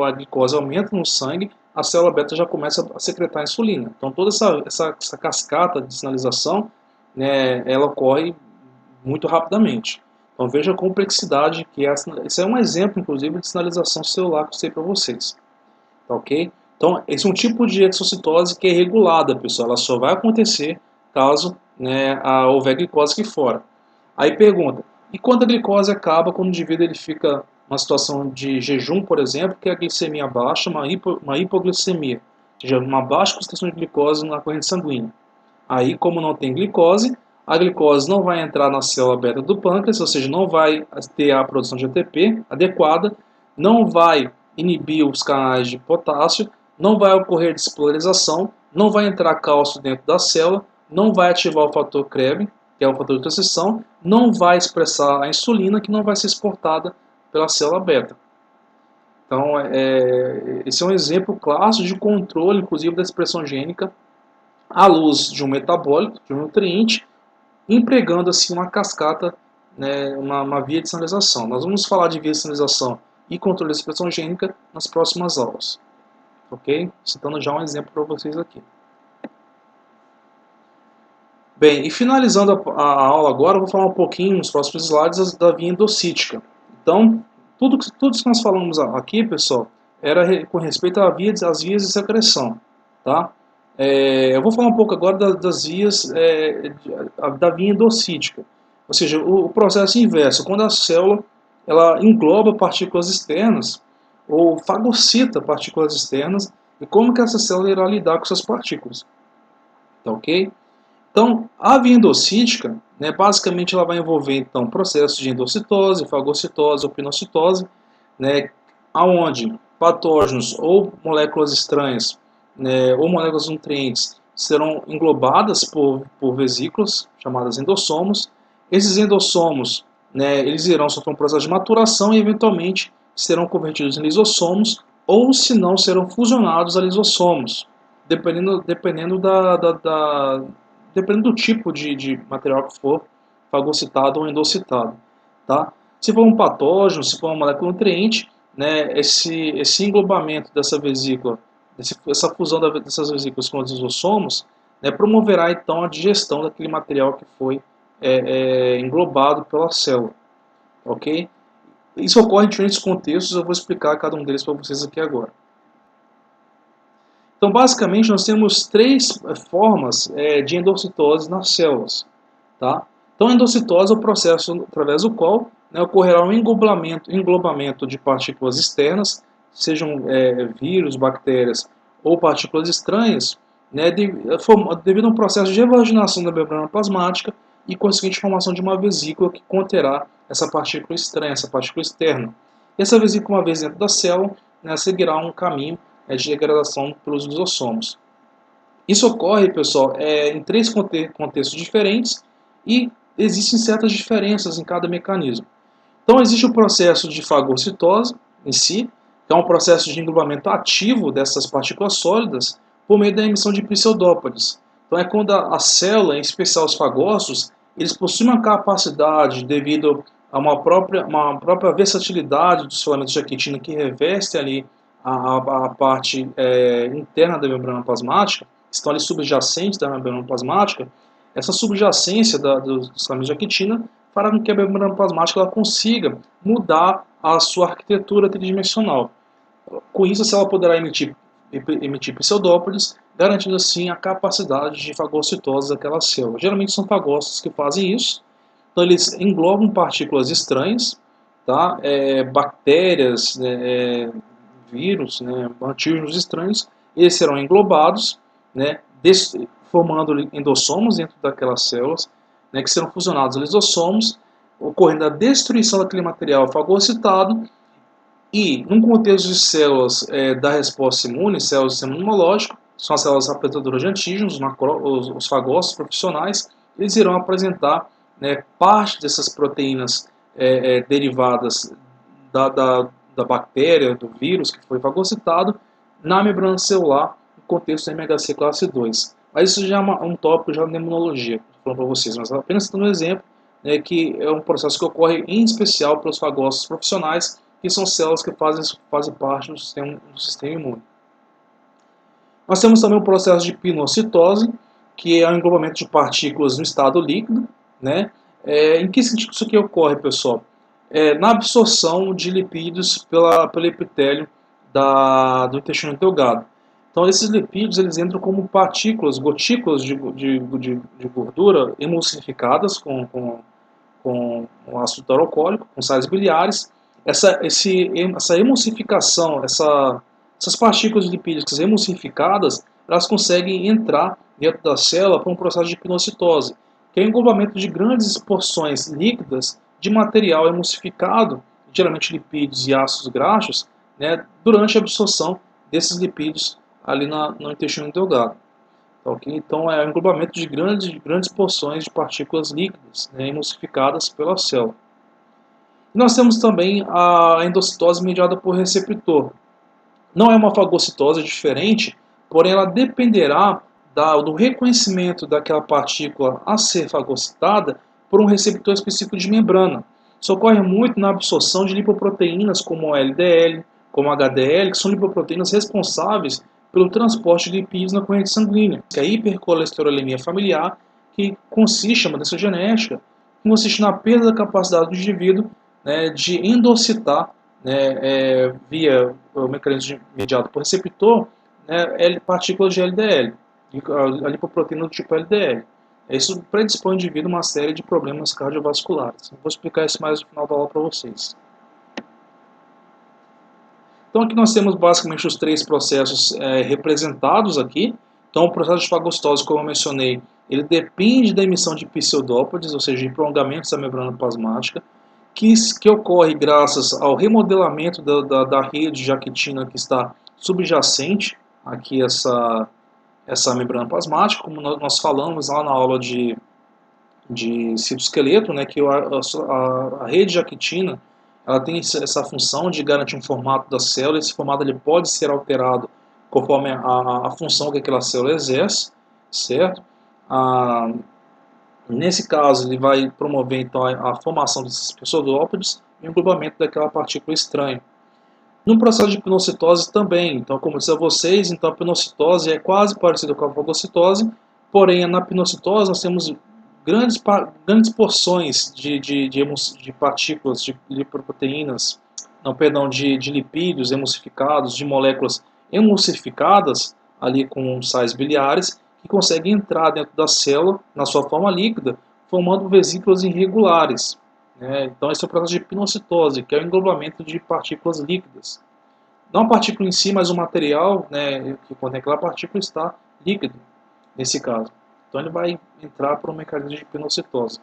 a glicose aumenta no sangue, a célula beta já começa a secretar insulina. Então, toda essa cascata de sinalização, né, ela ocorre muito rapidamente. Então, veja a complexidade que é. Esse é um exemplo, inclusive, de sinalização celular que eu sei para vocês. Tá ok? Então, esse é um tipo de exocitose que é regulada, pessoal. Ela só vai acontecer caso, né, houver glicose aqui fora. Aí pergunta, e quando a glicose acaba, quando o indivíduo ele fica numa situação de jejum, por exemplo, que a glicemia baixa, uma hipoglicemia, ou seja, uma baixa concentração de glicose na corrente sanguínea. Aí, como não tem glicose, a glicose não vai entrar na célula beta do pâncreas, ou seja, não vai ter a produção de ATP adequada, não vai inibir os canais de potássio, não vai ocorrer despolarização, não vai entrar cálcio dentro da célula, não vai ativar o fator Krebs, que é o fator de transição, não vai expressar a insulina, que não vai ser exportada pela célula beta. Então, esse é um exemplo clássico de controle, inclusive, da expressão gênica à luz de um metabólito, de um nutriente, empregando assim uma cascata, né, uma via de sinalização. Nós vamos falar de via de sinalização e controle da expressão gênica nas próximas aulas. Ok? Citando já um exemplo para vocês aqui. Bem, e finalizando a aula agora, eu vou falar um pouquinho nos próximos slides da via endocítica. Então, tudo que nós falamos aqui, pessoal, era com respeito às vias de secreção. Tá? Eu vou falar um pouco agora das vias da via endocítica. Ou seja, o processo inverso, quando a célula ela engloba partículas externas ou fagocita partículas externas, e como que essa célula irá lidar com essas partículas. Tá ok? Então, a via endocítica, né, basicamente ela vai envolver então processos de endocitose, fagocitose ou pinocitose, né, aonde patógenos ou moléculas estranhas, né, ou moléculas nutrientes serão englobadas por vesículas chamadas endossomos. Esses endossomos, né, eles irão sofrer um processo de maturação e eventualmente serão convertidos em lisossomos ou, se não, serão fusionados a lisossomos, dependendo do tipo de material que for fagocitado ou endocitado. Tá? Se for um patógeno, se for uma molécula nutriente, né, esse englobamento dessa vesícula, essa fusão dessas vesículas com os lisossomos, né, promoverá então a digestão daquele material que foi englobado pela célula. Ok? Isso ocorre em diferentes contextos, eu vou explicar cada um deles para vocês aqui agora. Então, basicamente, nós temos três formas de endocitose nas células. Tá? Então, a endocitose é o processo através do qual, né, ocorrerá um englobamento de partículas externas, sejam vírus, bactérias ou partículas estranhas, né, devido a um processo de evaginação da membrana plasmática e consequente formação de uma vesícula que conterá essa partícula estranha, essa partícula externa. E essa vesícula, uma vez dentro da célula, né, seguirá um caminho de degradação pelos lisossomos. Isso ocorre, pessoal, em três contextos diferentes e existem certas diferenças em cada mecanismo. Então, existe o processo de fagocitose em si, que é um processo de englobamento ativo dessas partículas sólidas por meio da emissão de pseudópodes. Então, é quando a célula, em especial os fagócitos, eles possuem uma capacidade, devido a uma própria versatilidade dos filamentos de actina que reveste ali a parte interna da membrana plasmática, estão ali subjacentes da membrana plasmática. Essa subjacência dos filamentos de actina fará com que a membrana plasmática ela consiga mudar a sua arquitetura tridimensional. Com isso, a célula poderá emitir pseudópodes, garantindo assim a capacidade de fagocitose daquela célula. Geralmente são fagócitos que fazem isso. Então, eles englobam partículas estranhas, tá? Bactérias, vírus, né, antígenos estranhos, eles serão englobados, né, formando endossomos dentro daquelas células, né, que serão fusionados a lisossomos, ocorrendo a destruição daquele material fagocitado, e num contexto de células da resposta imune, células do sistema imunológico, são as células apresentadoras de antígenos, os fagócitos profissionais, eles irão apresentar, né, parte dessas proteínas derivadas da bactéria, do vírus que foi fagocitado, na membrana celular, no contexto do MHC classe 2. Mas isso já é um tópico já na imunologia, estou falando para vocês, mas apenas dando um exemplo, né, que é um processo que ocorre em especial pelos fagócitos profissionais, que são células que fazem parte do sistema imune. Nós temos também o processo de pinocitose, que é o englobamento de partículas no estado líquido, né? Em que sentido isso aqui ocorre, pessoal? Na absorção de lipídios pelo epitélio do intestino delgado. Então, esses lipídios eles entram como partículas, gotículas de gordura emulsificadas com ácido taurocólico, com sais biliares. Essa emulsificação, essas partículas lipídicas emulsificadas, elas conseguem entrar dentro da célula para um processo de pinocitose, que é o englobamento de grandes porções líquidas de material emulsificado, geralmente lipídios e ácidos graxos, né, durante a absorção desses lipídios ali no intestino delgado. Então é o englobamento de grandes porções de partículas líquidas, né, emulsificadas pela célula. E nós temos também a endocitose mediada por receptor. Não é uma fagocitose diferente, porém ela dependerá do reconhecimento daquela partícula a ser fagocitada por um receptor específico de membrana. Isso ocorre muito na absorção de lipoproteínas como o LDL, como o HDL, que são lipoproteínas responsáveis pelo transporte de lipídios na corrente sanguínea. Que é a hipercolesterolemia familiar, que consiste, é uma doença genética, que consiste na perda da capacidade do indivíduo, né, de endocitar, né, via o mecanismo mediado por receptor, né, partículas de LDL, a lipoproteína do tipo LDL. Isso predispõe o indivíduo a uma série de problemas cardiovasculares. Eu vou explicar isso mais no final da aula para vocês. Então aqui nós temos basicamente os três processos representados aqui. Então o processo de fagocitose, como eu mencionei, ele depende da emissão de pseudópodes, ou seja, de prolongamentos da membrana plasmática, que ocorre graças ao remodelamento da rede de actina que está subjacente aqui essa membrana plasmática, como nós falamos lá na aula de citoesqueleto, né, que a rede de actina ela tem essa função de garantir um formato da célula. Esse formato ele pode ser alterado conforme a função que aquela célula exerce, certo? Nesse caso, ele vai promover então a formação desses pseudópodes e o englobamento daquela partícula estranha. No processo de pinocitose também, então, como eu disse a vocês, então a pinocitose é quase parecida com a fagocitose, porém na pinocitose nós temos grandes porções de partículas, de lipoproteínas, de lipídios emulsificados, de moléculas emulsificadas ali com sais biliares, que conseguem entrar dentro da célula na sua forma líquida, formando vesículas irregulares. Então esse é o processo de pinocitose, que é o englobamento de partículas líquidas. Não a partícula em si, mas o material, né, que contém aquela partícula está líquido, nesse caso. Então ele vai entrar para um mecanismo de pinocitose.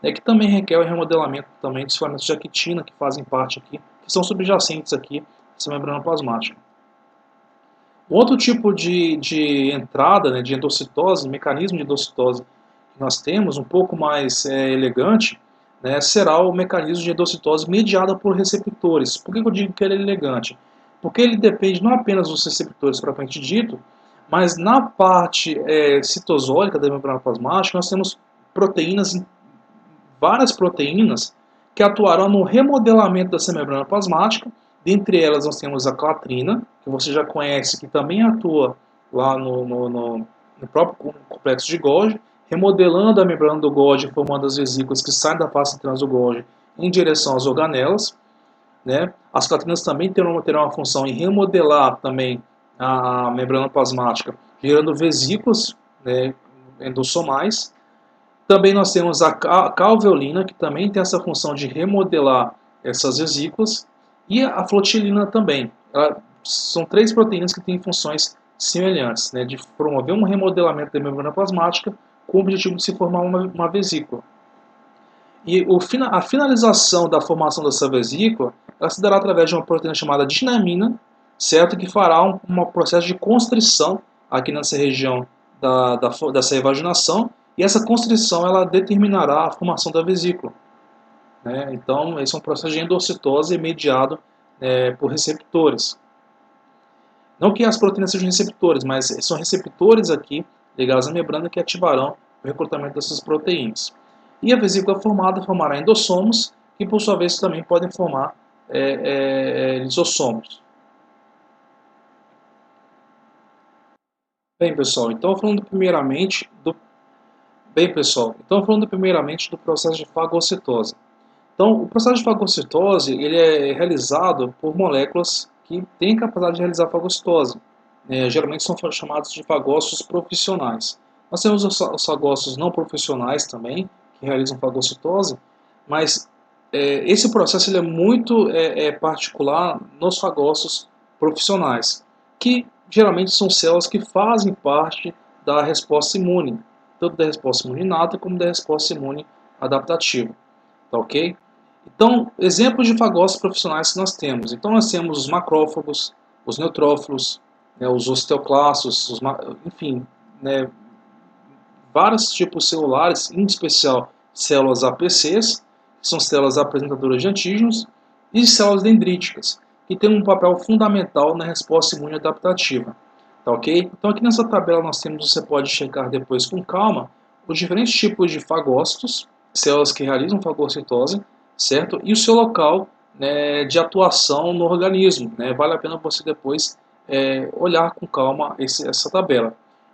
Que também requer o remodelamento também dos filamentos de actina, que fazem parte aqui, que são subjacentes aqui, essa membrana plasmática. Outro tipo de entrada, né, de endocitose, mecanismo de endocitose que nós temos, um pouco mais elegante, né, será o mecanismo de endocitose mediada por receptores. Por que eu digo que ele é elegante? Porque ele depende não apenas dos receptores propriamente dito, mas na parte citosólica da membrana plasmática nós temos várias proteínas que atuarão no remodelamento dessa membrana plasmática. Dentre elas nós temos a clatrina, que você já conhece, que também atua lá no próprio complexo de Golgi, remodelando a membrana do Golgi, formando as vesículas que saem da face trans do Golgi em direção às organelas. As clatrinas também terão uma função em remodelar também a membrana plasmática, gerando vesículas, endossomais. Também nós temos a calveolina, que também tem essa função de remodelar essas vesículas, e a flotilina também. São três proteínas que têm funções semelhantes, de promover um remodelamento da membrana plasmática com o objetivo de se formar uma vesícula. E a finalização da formação dessa vesícula ela se dará através de uma proteína chamada dinamina, certo? Que fará um processo de constrição aqui nessa região dessa evaginação, e essa constrição ela determinará a formação da vesícula, né? Então, esse é um processo de endocitose mediado por receptores. Não que as proteínas sejam receptores, mas são receptores aqui ligados à membrana que ativarão o recrutamento dessas proteínas. E a vesícula formada formará endossomos, que por sua vez também podem formar lisossomos. Bem, pessoal, então falando primeiramente do processo de fagocitose. Então, o processo de fagocitose ele é realizado por moléculas que têm capacidade de realizar fagocitose. Geralmente são chamados de fagócitos profissionais. Nós temos os fagócitos não profissionais também, que realizam fagocitose, mas esse processo ele é muito particular nos fagócitos profissionais, que geralmente são células que fazem parte da resposta imune, tanto da resposta imune inata como da resposta imune adaptativa. Tá ok? Então, exemplos de fagócitos profissionais que nós temos. Então, nós temos os macrófagos, os neutrófilos, os osteoclastos, enfim, vários tipos celulares, em especial células APCs, que são células apresentadoras de antígenos, e células dendríticas, que têm um papel fundamental na resposta imune adaptativa. Tá ok? Então, aqui nessa tabela nós temos, você pode checar depois com calma, os diferentes tipos de fagócitos, células que realizam fagocitose, certo? E o seu local de atuação no organismo. Vale a pena você depois olhar com calma essa tabela.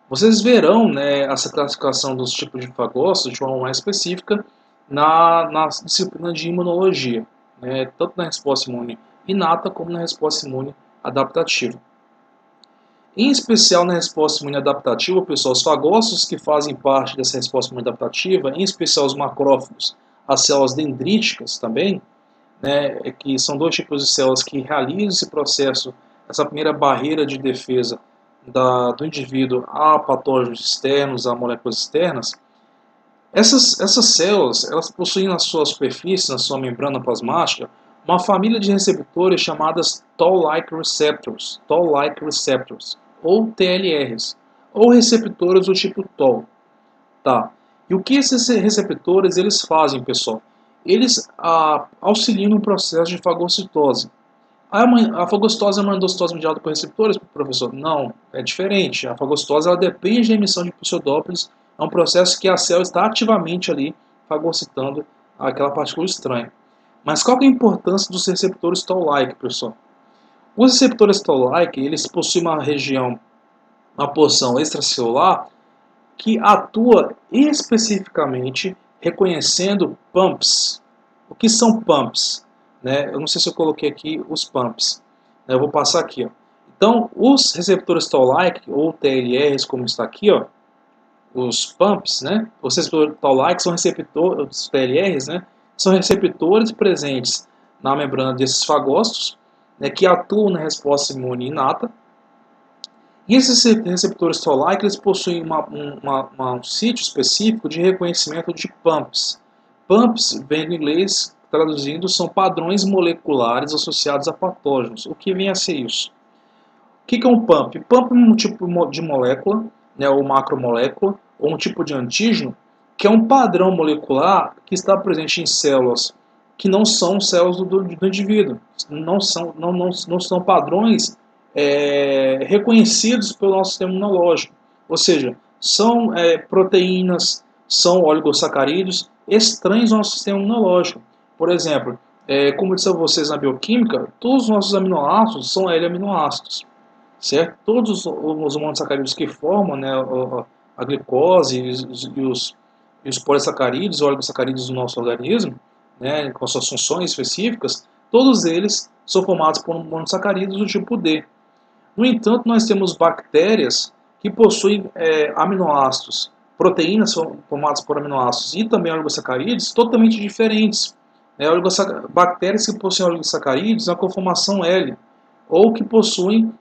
Vocês verão essa classificação dos tipos de fagócitos de forma mais específica na disciplina de imunologia, tanto na resposta imune inata como na resposta imune adaptativa. Em especial na resposta imune adaptativa, pessoal, os fagócitos que fazem parte dessa resposta imune adaptativa, em especial os macrófagos, as células dendríticas também, que são dois tipos de células que realizam esse processo, essa primeira barreira de defesa do indivíduo a patógenos externos, a moléculas externas. Essas células elas possuem na sua superfície, na sua membrana plasmática, uma família de receptores chamadas Toll-like receptors, ou TLRs, ou receptores do tipo Toll. Tá. E o que esses receptores eles fazem, pessoal? Eles auxiliam no processo de fagocitose. A fagocitose é uma endocitose mediada por receptores, professor? Não, é diferente. A fagocitose ela depende da emissão de pseudópolis, é um processo que a célula está ativamente ali fagocitando aquela partícula estranha. Mas qual que é a importância dos receptores Toll-like, pessoal? Os receptores Toll-like, eles possuem uma porção extracelular que atua especificamente reconhecendo pumps. O que são pumps? Eu não sei se eu coloquei aqui os pumps. Eu vou passar aqui. Ó. Então, os receptores Toll-like, ou TLRs, como está aqui, ó, os pumps, os receptores Toll-like são receptores, os TLRs, são receptores presentes na membrana desses fagócitos, que atuam na resposta imune inata. E esses receptores Toll-like eles possuem um sítio específico de reconhecimento de pumps. Pumps, vem do inglês, traduzindo, são padrões moleculares associados a patógenos. O que vem a ser isso? O que é um pump? Pump é um tipo de molécula, ou macromolécula, ou um tipo de antígeno, que é um padrão molecular que está presente em células que não são células do indivíduo. Não são padrões reconhecidos pelo nosso sistema imunológico. Ou seja, são proteínas, são oligosacarídeos estranhos ao nosso sistema imunológico. Por exemplo, como eu disse a vocês na bioquímica, todos os nossos aminoácidos são L-aminoácidos. Certo? Todos os monossacarídeos que formam a glicose e os polissacarídeos, os oligosacarídeos do nosso organismo, com suas funções específicas, todos eles são formados por monossacarídeos do tipo D. No entanto, nós temos bactérias que possuem aminoácidos, proteínas formadas por aminoácidos e também oligosacarídeos totalmente diferentes. Bactérias que possuem oligosacarídeos na conformação L, ou que possuem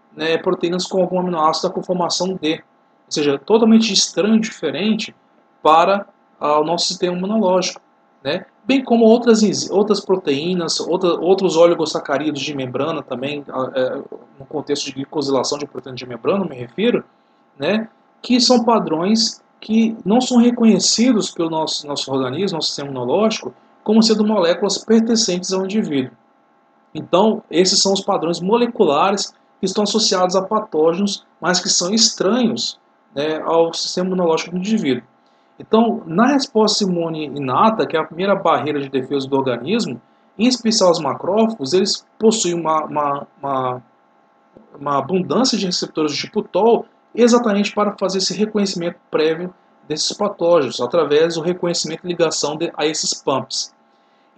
proteínas com algum aminoácido da conformação D. Ou seja, totalmente estranho e diferente para o nosso sistema imunológico. Bem como outras proteínas, outros oligosacarídeos de membrana também, no contexto de glicosilação de proteínas de membrana, me refiro, né, que são padrões que não são reconhecidos pelo nosso organismo, nosso sistema imunológico, como sendo moléculas pertencentes ao indivíduo. Então, esses são os padrões moleculares que estão associados a patógenos, mas que são estranhos, né, ao sistema imunológico do indivíduo. Então, na resposta imune inata, que é a primeira barreira de defesa do organismo, em especial os macrófagos, eles possuem uma abundância de receptores do tipo TOL exatamente para fazer esse reconhecimento prévio desses patógenos, através do reconhecimento e ligação a esses pumps.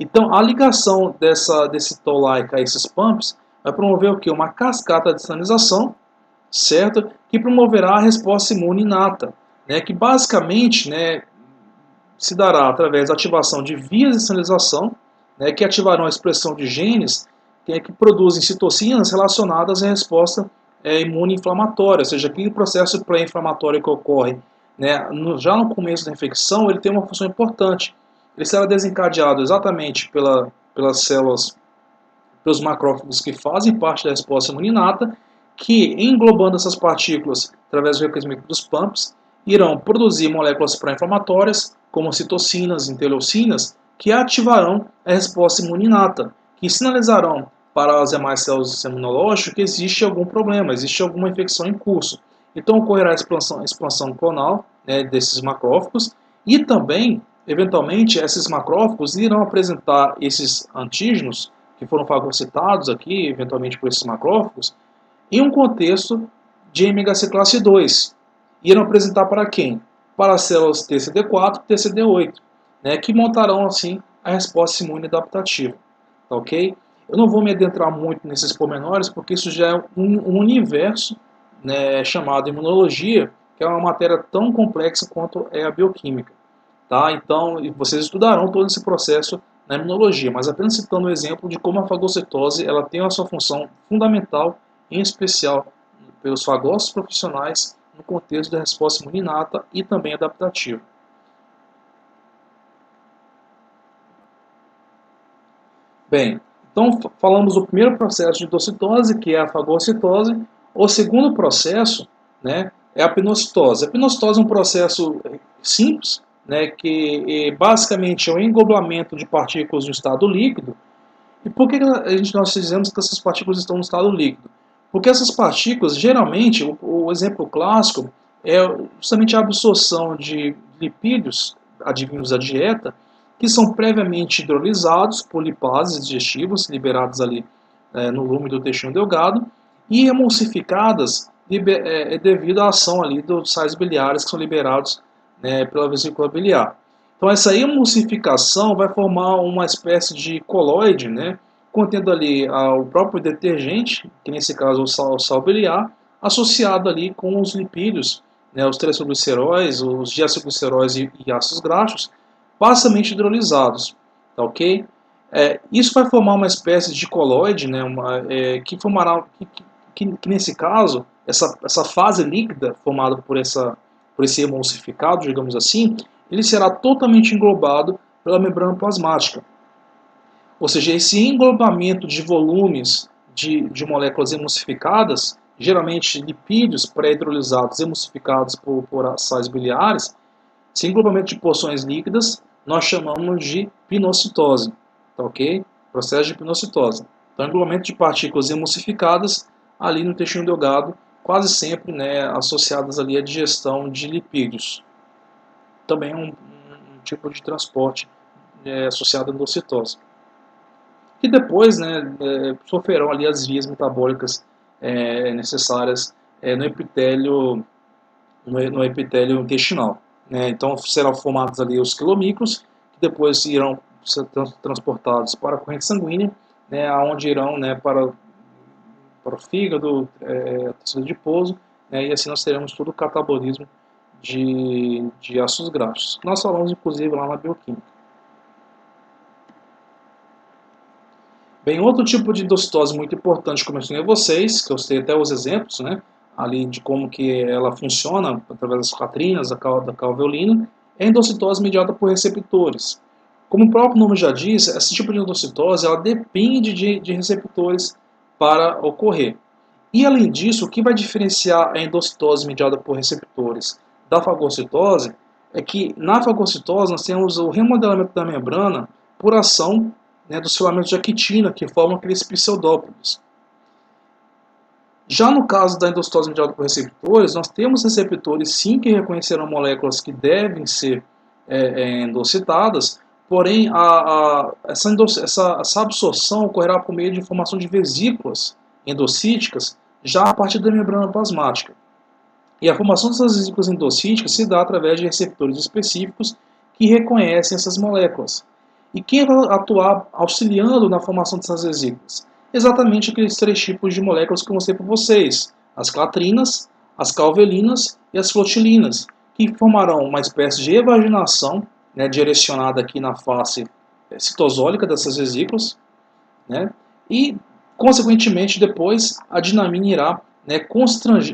Então, a ligação desse TOL-like a esses pumps vai promover o quê? Uma cascata de sinalização, certo? Que promoverá a resposta imune inata, né? Que basicamente, né, se dará através da ativação de vias de sinalização, né, que ativarão a expressão de genes que produzem citocinas relacionadas à resposta imune inflamatória, ou seja, aquele processo pré-inflamatório que ocorre, né, já no começo da infecção, ele tem uma função importante. Ele será desencadeado exatamente pelas células, pelos macrófagos que fazem parte da resposta imune inata, que, englobando essas partículas através do reconhecimento dos pumps, irão produzir moléculas pré-inflamatórias, como citocinas, interleucinas, que ativarão a resposta imune inata, que sinalizarão para as demais células do sistema imunológico que existe algum problema, existe alguma infecção em curso. Então ocorrerá a expansão clonal, né, desses macrófagos, e também, eventualmente, esses macrófagos irão apresentar esses antígenos, que foram fagocitados aqui, eventualmente por esses macrófagos, em um contexto de MHC classe 2. Irão apresentar para quem? Para as células TCD4 e TCD8, né, que montarão assim a resposta imune adaptativa. Tá, ok? Eu não vou me adentrar muito nesses pormenores, porque isso já é um universo, né, chamado imunologia, que é uma matéria tão complexa quanto é a bioquímica. Tá? Então, vocês estudarão todo esse processo na imunologia, mas apenas citando o exemplo de como a fagocitose ela tem a sua função fundamental, em especial pelos fagócitos profissionais, no contexto da resposta imune inata e também adaptativa. Bem, então falamos do primeiro processo de endocitose, que é a fagocitose. O segundo processo, né, é a pinocitose. A pinocitose é um processo simples, né, que basicamente é o engobamento de partículas no estado líquido. E por que nós dizemos que essas partículas estão no estado líquido? Porque essas partículas, geralmente, o exemplo clássico é justamente a absorção de lipídios advindos da dieta, que são previamente hidrolisados por lipases digestivas, liberadas ali no lume do intestino delgado, e emulsificadas devido à ação ali dos sais biliares que são liberados, né, pela vesícula biliar. Então essa emulsificação vai formar uma espécie de coloide, né, contendo ali o próprio detergente, que nesse caso é o sal biliar, associado ali com os lipídios, né, os triacilgliceróis, os diacilgliceróis e ácidos graxos, parcialmente hidrolisados. Tá, ok? Isso vai formar uma espécie de coloide, né, que formará, que nesse caso, essa fase líquida formada por esse emulsificado, digamos assim, ele será totalmente englobado pela membrana plasmática. Ou seja, esse englobamento de volumes de moléculas emulsificadas, geralmente lipídios pré-hidrolisados emulsificados por sais biliares, esse englobamento de porções líquidas nós chamamos de pinocitose. Tá, ok? Processo de pinocitose. Então, englobamento de partículas emulsificadas ali no intestino delgado, quase sempre, né, associadas ali à digestão de lipídios. Também é um tipo de transporte associado à endocitose. E depois, né, sofrerão ali as vias metabólicas necessárias no epitélio intestinal. Né? Então serão formados ali os quilomicros, que depois irão ser transportados para a corrente sanguínea, né, onde irão, né, para o fígado, tecido adiposo, né, e assim nós teremos todo o catabolismo de ácidos graxos. Nós falamos inclusive lá na bioquímica. Bem, outro tipo de endocitose muito importante que eu mencionei a vocês, que eu citei até os exemplos, né, ali de como que ela funciona através das catrinas, da calveolina, é a endocitose mediada por receptores. Como o próprio nome já diz, esse tipo de endocitose ela depende de receptores para ocorrer. E além disso, o que vai diferenciar a endocitose mediada por receptores da fagocitose é que na fagocitose nós temos o remodelamento da membrana por ação, né, dos filamentos de actina que formam aqueles pseudópodos. Já no caso da endocitose mediada por receptores, nós temos receptores sim que reconhecerão moléculas que devem ser endocitadas, porém essa absorção ocorrerá por meio de formação de vesículas endocíticas já a partir da membrana plasmática. E a formação dessas vesículas endocíticas se dá através de receptores específicos que reconhecem essas moléculas. E quem vai atuar auxiliando na formação dessas vesículas? Exatamente aqueles 3 tipos de moléculas que eu mostrei para vocês: as clatrinas, as calvelinas e as flotilinas, que formarão uma espécie de evaginação, né, direcionada aqui na face citosólica dessas vesículas, né, e, consequentemente, depois a dinamina irá, né,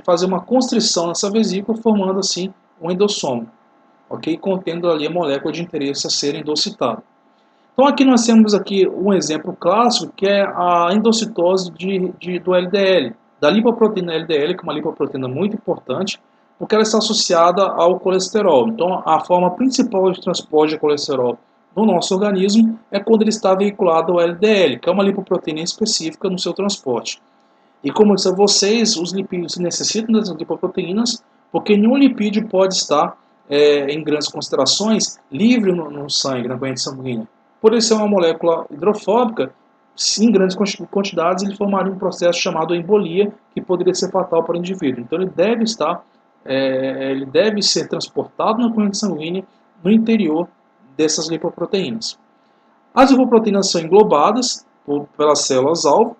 fazer uma constrição nessa vesícula, formando assim um endossomo, ok? Contendo ali a molécula de interesse a ser endocitada. Então aqui nós temos aqui um exemplo clássico, que é a endocitose do LDL, da lipoproteína LDL, que é uma lipoproteína muito importante, porque ela está associada ao colesterol. Então a forma principal de transporte de colesterol no nosso organismo é quando ele está vinculado ao LDL, que é uma lipoproteína específica no seu transporte. E como eu disse a vocês, os lipídios necessitam dessas lipoproteínas, porque nenhum lipídio pode estar em grandes concentrações livre no sangue, na corrente sanguínea. Por ele ser uma molécula hidrofóbica, em grandes quantidades ele formaria um processo chamado embolia, que poderia ser fatal para o indivíduo. Então ele deve ser transportado na corrente sanguínea no interior dessas lipoproteínas. As lipoproteínas são englobadas pelas células-alvo,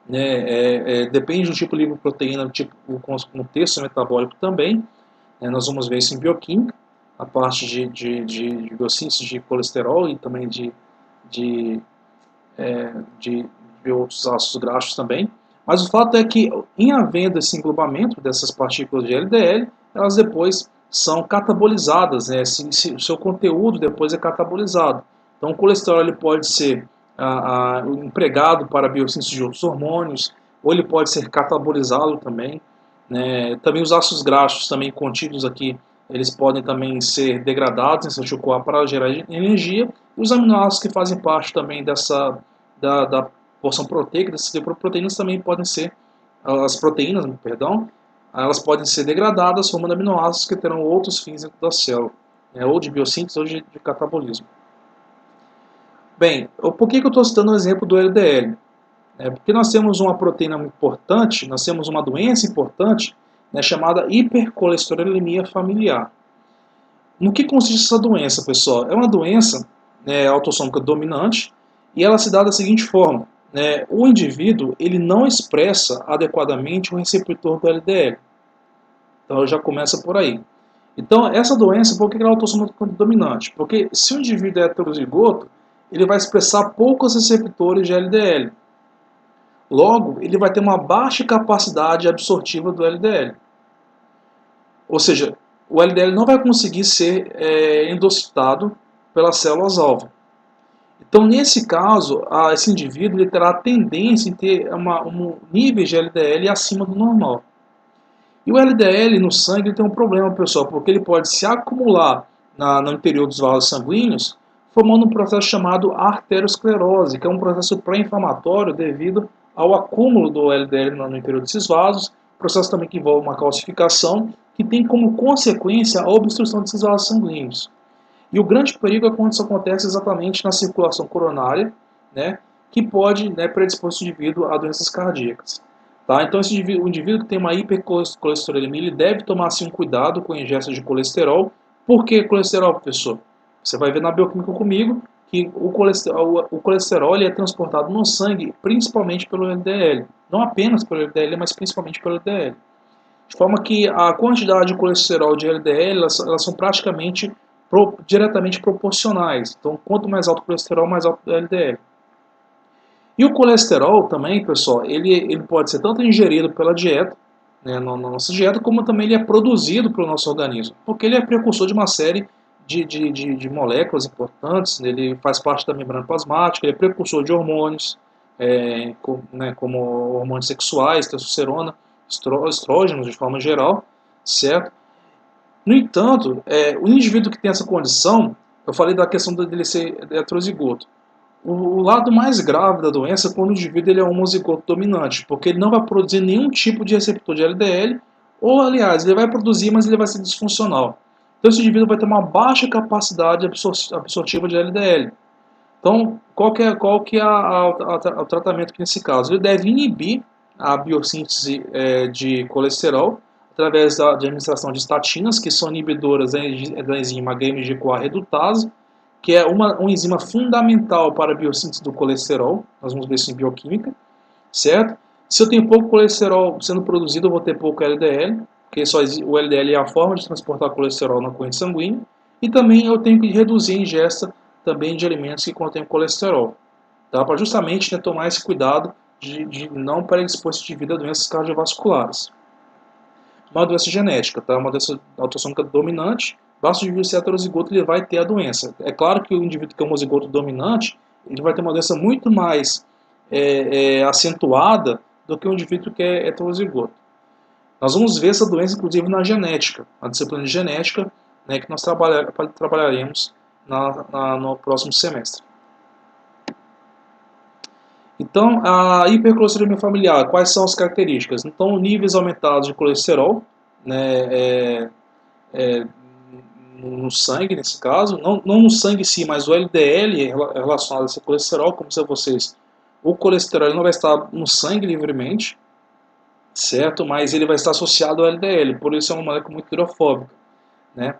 né, depende do tipo de lipoproteína, do tipo, o contexto metabólico também. Nós vamos ver isso em bioquímica, a parte de biossíntese de colesterol e também de outros ácidos graxos também. Mas o fato é que, em havendo esse englobamento dessas partículas de LDL, elas depois são catabolizadas, né? O seu conteúdo depois é catabolizado. Então o colesterol ele pode ser empregado para a biossíntese de outros hormônios, ou ele pode ser catabolizado também, né? Também os ácidos graxos também contidos aqui, eles podem também ser degradados em acetil-CoA para gerar energia. E os aminoácidos que fazem parte também da porção proteica dessas lipoproteínas também podem ser, as proteínas, perdão, elas podem ser degradadas formando aminoácidos que terão outros fins dentro da célula, ou de biossíntese ou de catabolismo. Bem, por que eu estou citando o exemplo do LDL? Porque nós temos uma proteína importante, nós temos uma doença importante, né, chamada hipercolesterolemia familiar. No que consiste essa doença, pessoal? É uma doença autossômica dominante e ela se dá da seguinte forma: o indivíduo ele não expressa adequadamente o receptor do LDL. Então já começa por aí. Então essa doença, por que ela é autossômica dominante? Porque se o indivíduo é heterozigoto, ele vai expressar poucos receptores de LDL. Logo, ele vai ter uma baixa capacidade absortiva do LDL. Ou seja, o LDL não vai conseguir ser endocitado pelas células-alvo. Então, nesse caso, esse indivíduo ele terá a tendência em ter um nível de LDL acima do normal. E o LDL no sangue tem um problema, pessoal, porque ele pode se acumular no interior dos vasos sanguíneos, formando um processo chamado arteriosclerose, que é um processo pré-inflamatório devido ao acúmulo do LDL no interior desses vasos, processo também que envolve uma calcificação, que tem como consequência a obstrução desses vasos sanguíneos. E o grande perigo é quando isso acontece exatamente na circulação coronária, né, que pode predispor esse indivíduo a doenças cardíacas. Tá? Então o indivíduo que tem uma hipercolesterolemia, ele deve tomar assim, um cuidado com a ingesta de colesterol. Por que colesterol, professor? Você vai ver na bioquímica comigo que o colesterol ele é transportado no sangue principalmente pelo LDL. Não apenas pelo LDL, mas principalmente pelo LDL. De forma que a quantidade de colesterol de LDL elas são praticamente diretamente proporcionais. Então, quanto mais alto o colesterol, mais alto o LDL. E o colesterol também, pessoal, ele pode ser tanto ingerido pela dieta, na nossa dieta, como também ele é produzido pelo nosso organismo, porque ele é precursor de uma série de moléculas importantes, ele faz parte da membrana plasmática, ele é precursor de hormônios, como hormônios sexuais, testosterona, estrógenos de forma geral, certo? No entanto, o indivíduo que tem essa condição, eu falei da questão dele ser heterozigoto. O lado mais grave da doença é quando o indivíduo ele é homozigoto dominante, porque ele não vai produzir nenhum tipo de receptor de LDL, ou aliás, ele vai produzir, mas ele vai ser disfuncional. Então esse indivíduo vai ter uma baixa capacidade absortiva de LDL. Então, qual que é o tratamento aqui nesse caso? Ele deve inibir a biossíntese de colesterol através da administração de estatinas, que são inibidoras da enzima HMG-CoA redutase, que é uma enzima fundamental para a biossíntese do colesterol. Nós vamos ver isso em bioquímica, certo? Se eu tenho pouco colesterol sendo produzido, eu vou ter pouco LDL, porque o LDL é a forma de transportar colesterol na corrente sanguínea, e também eu tenho que reduzir a ingesta também de alimentos que contêm colesterol, tá? Para justamente tomar esse cuidado de não predispor esse indivíduo a doenças cardiovasculares. Uma doença genética, tá? Uma doença autossômica dominante, basta o indivíduo ser heterozigoto, ele vai ter a doença. É claro que o indivíduo que é homozigoto dominante, ele vai ter uma doença muito mais acentuada do que o indivíduo que é heterozigoto. Nós vamos ver essa doença, inclusive, na genética, na disciplina de genética, né, que nós trabalharemos no próximo semestre. Então, a hipercolesterolemia familiar, quais são as características? Então, níveis aumentados de colesterol, né, no sangue, nesse caso, não no sangue em si, mas o LDL relacionado a esse colesterol, como se vocês, o colesterol não vai estar no sangue livremente, certo? Mas ele vai estar associado ao LDL, por isso é uma molécula muito hidrofóbica, né?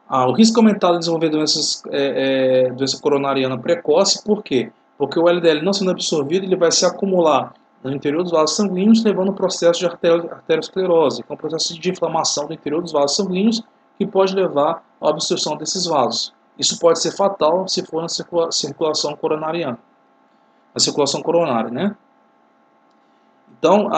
O risco aumentado de desenvolver doença coronariana precoce, por quê? Porque o LDL não sendo absorvido, ele vai se acumular no interior dos vasos sanguíneos, levando ao processo de arteriosclerose, que é um processo de inflamação do interior dos vasos sanguíneos, que pode levar à obstrução desses vasos. Isso pode ser fatal se for na circulação coronariana, na circulação coronária, né? Então,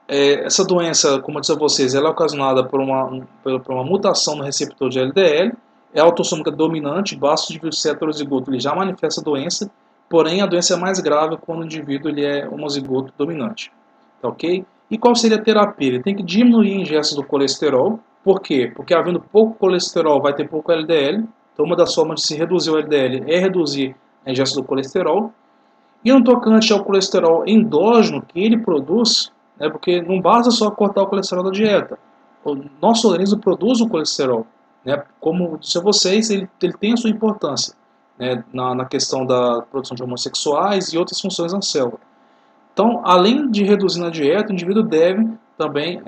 essa doença, como eu disse a vocês, ela é ocasionada por uma mutação no receptor de LDL, é autossômica dominante, basta o indivíduo ser heterozigoto, ele já manifesta a doença, porém a doença é mais grave quando o indivíduo ele é homozigoto dominante. Tá, ok? E qual seria a terapia? Ele tem que diminuir a ingesta do colesterol. Por quê? Porque havendo pouco colesterol vai ter pouco LDL, então uma das formas de se reduzir o LDL é reduzir a ingesta do colesterol. E no tocante ao colesterol endógeno que ele produz, né, porque não basta só cortar o colesterol da dieta. O nosso organismo produz o colesterol. Né, como disse a vocês, ele tem a sua importância, né, na questão da produção de hormônios sexuais e outras funções na célula. Então, além de reduzir na dieta, o indivíduo deve também,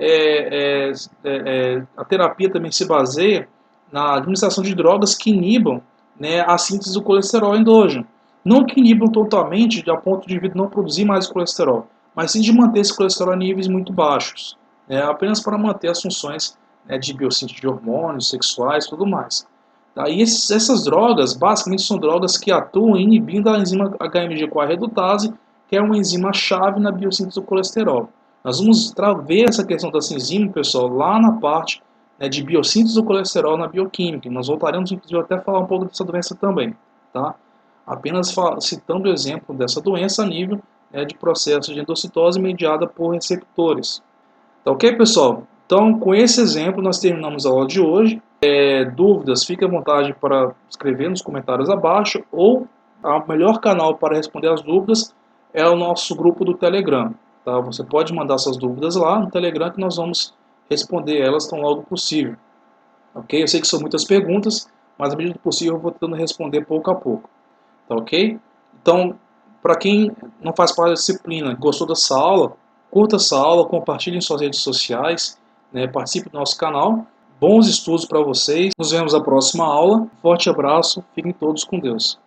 a terapia também se baseia na administração de drogas que inibam, né, a síntese do colesterol endógeno. Não que inibam totalmente a ponto de não produzir mais colesterol, mas sim de manter esse colesterol a níveis muito baixos, né, apenas para manter as funções, né, de biossíntese de hormônios sexuais e tudo mais. Tá? E essas drogas, basicamente, são drogas que atuam inibindo a enzima HMG-CoA redutase, que é uma enzima-chave na biossíntese do colesterol. Nós vamos ver essa questão dessa enzima, pessoal, lá na parte, né, de biossíntese do colesterol na bioquímica. Nós voltaremos, inclusive, até a falar um pouco dessa doença também, tá? Apenas citando o exemplo dessa doença a nível, né, de processo de endocitose mediada por receptores. Tá ok, pessoal? Então, com esse exemplo, nós terminamos a aula de hoje. Dúvidas, fique à vontade para escrever nos comentários abaixo, ou o melhor canal para responder as dúvidas é o nosso grupo do Telegram. Tá? Você pode mandar suas dúvidas lá no Telegram que nós vamos responder elas tão logo possível. Ok? Eu sei que são muitas perguntas, mas à medida do possível eu vou tentando responder pouco a pouco. Tá ok? Então, para quem não faz parte da disciplina, gostou dessa aula, curta essa aula, compartilhe em suas redes sociais, né, participe do nosso canal. Bons estudos para vocês. Nos vemos na próxima aula. Forte abraço. Fiquem todos com Deus.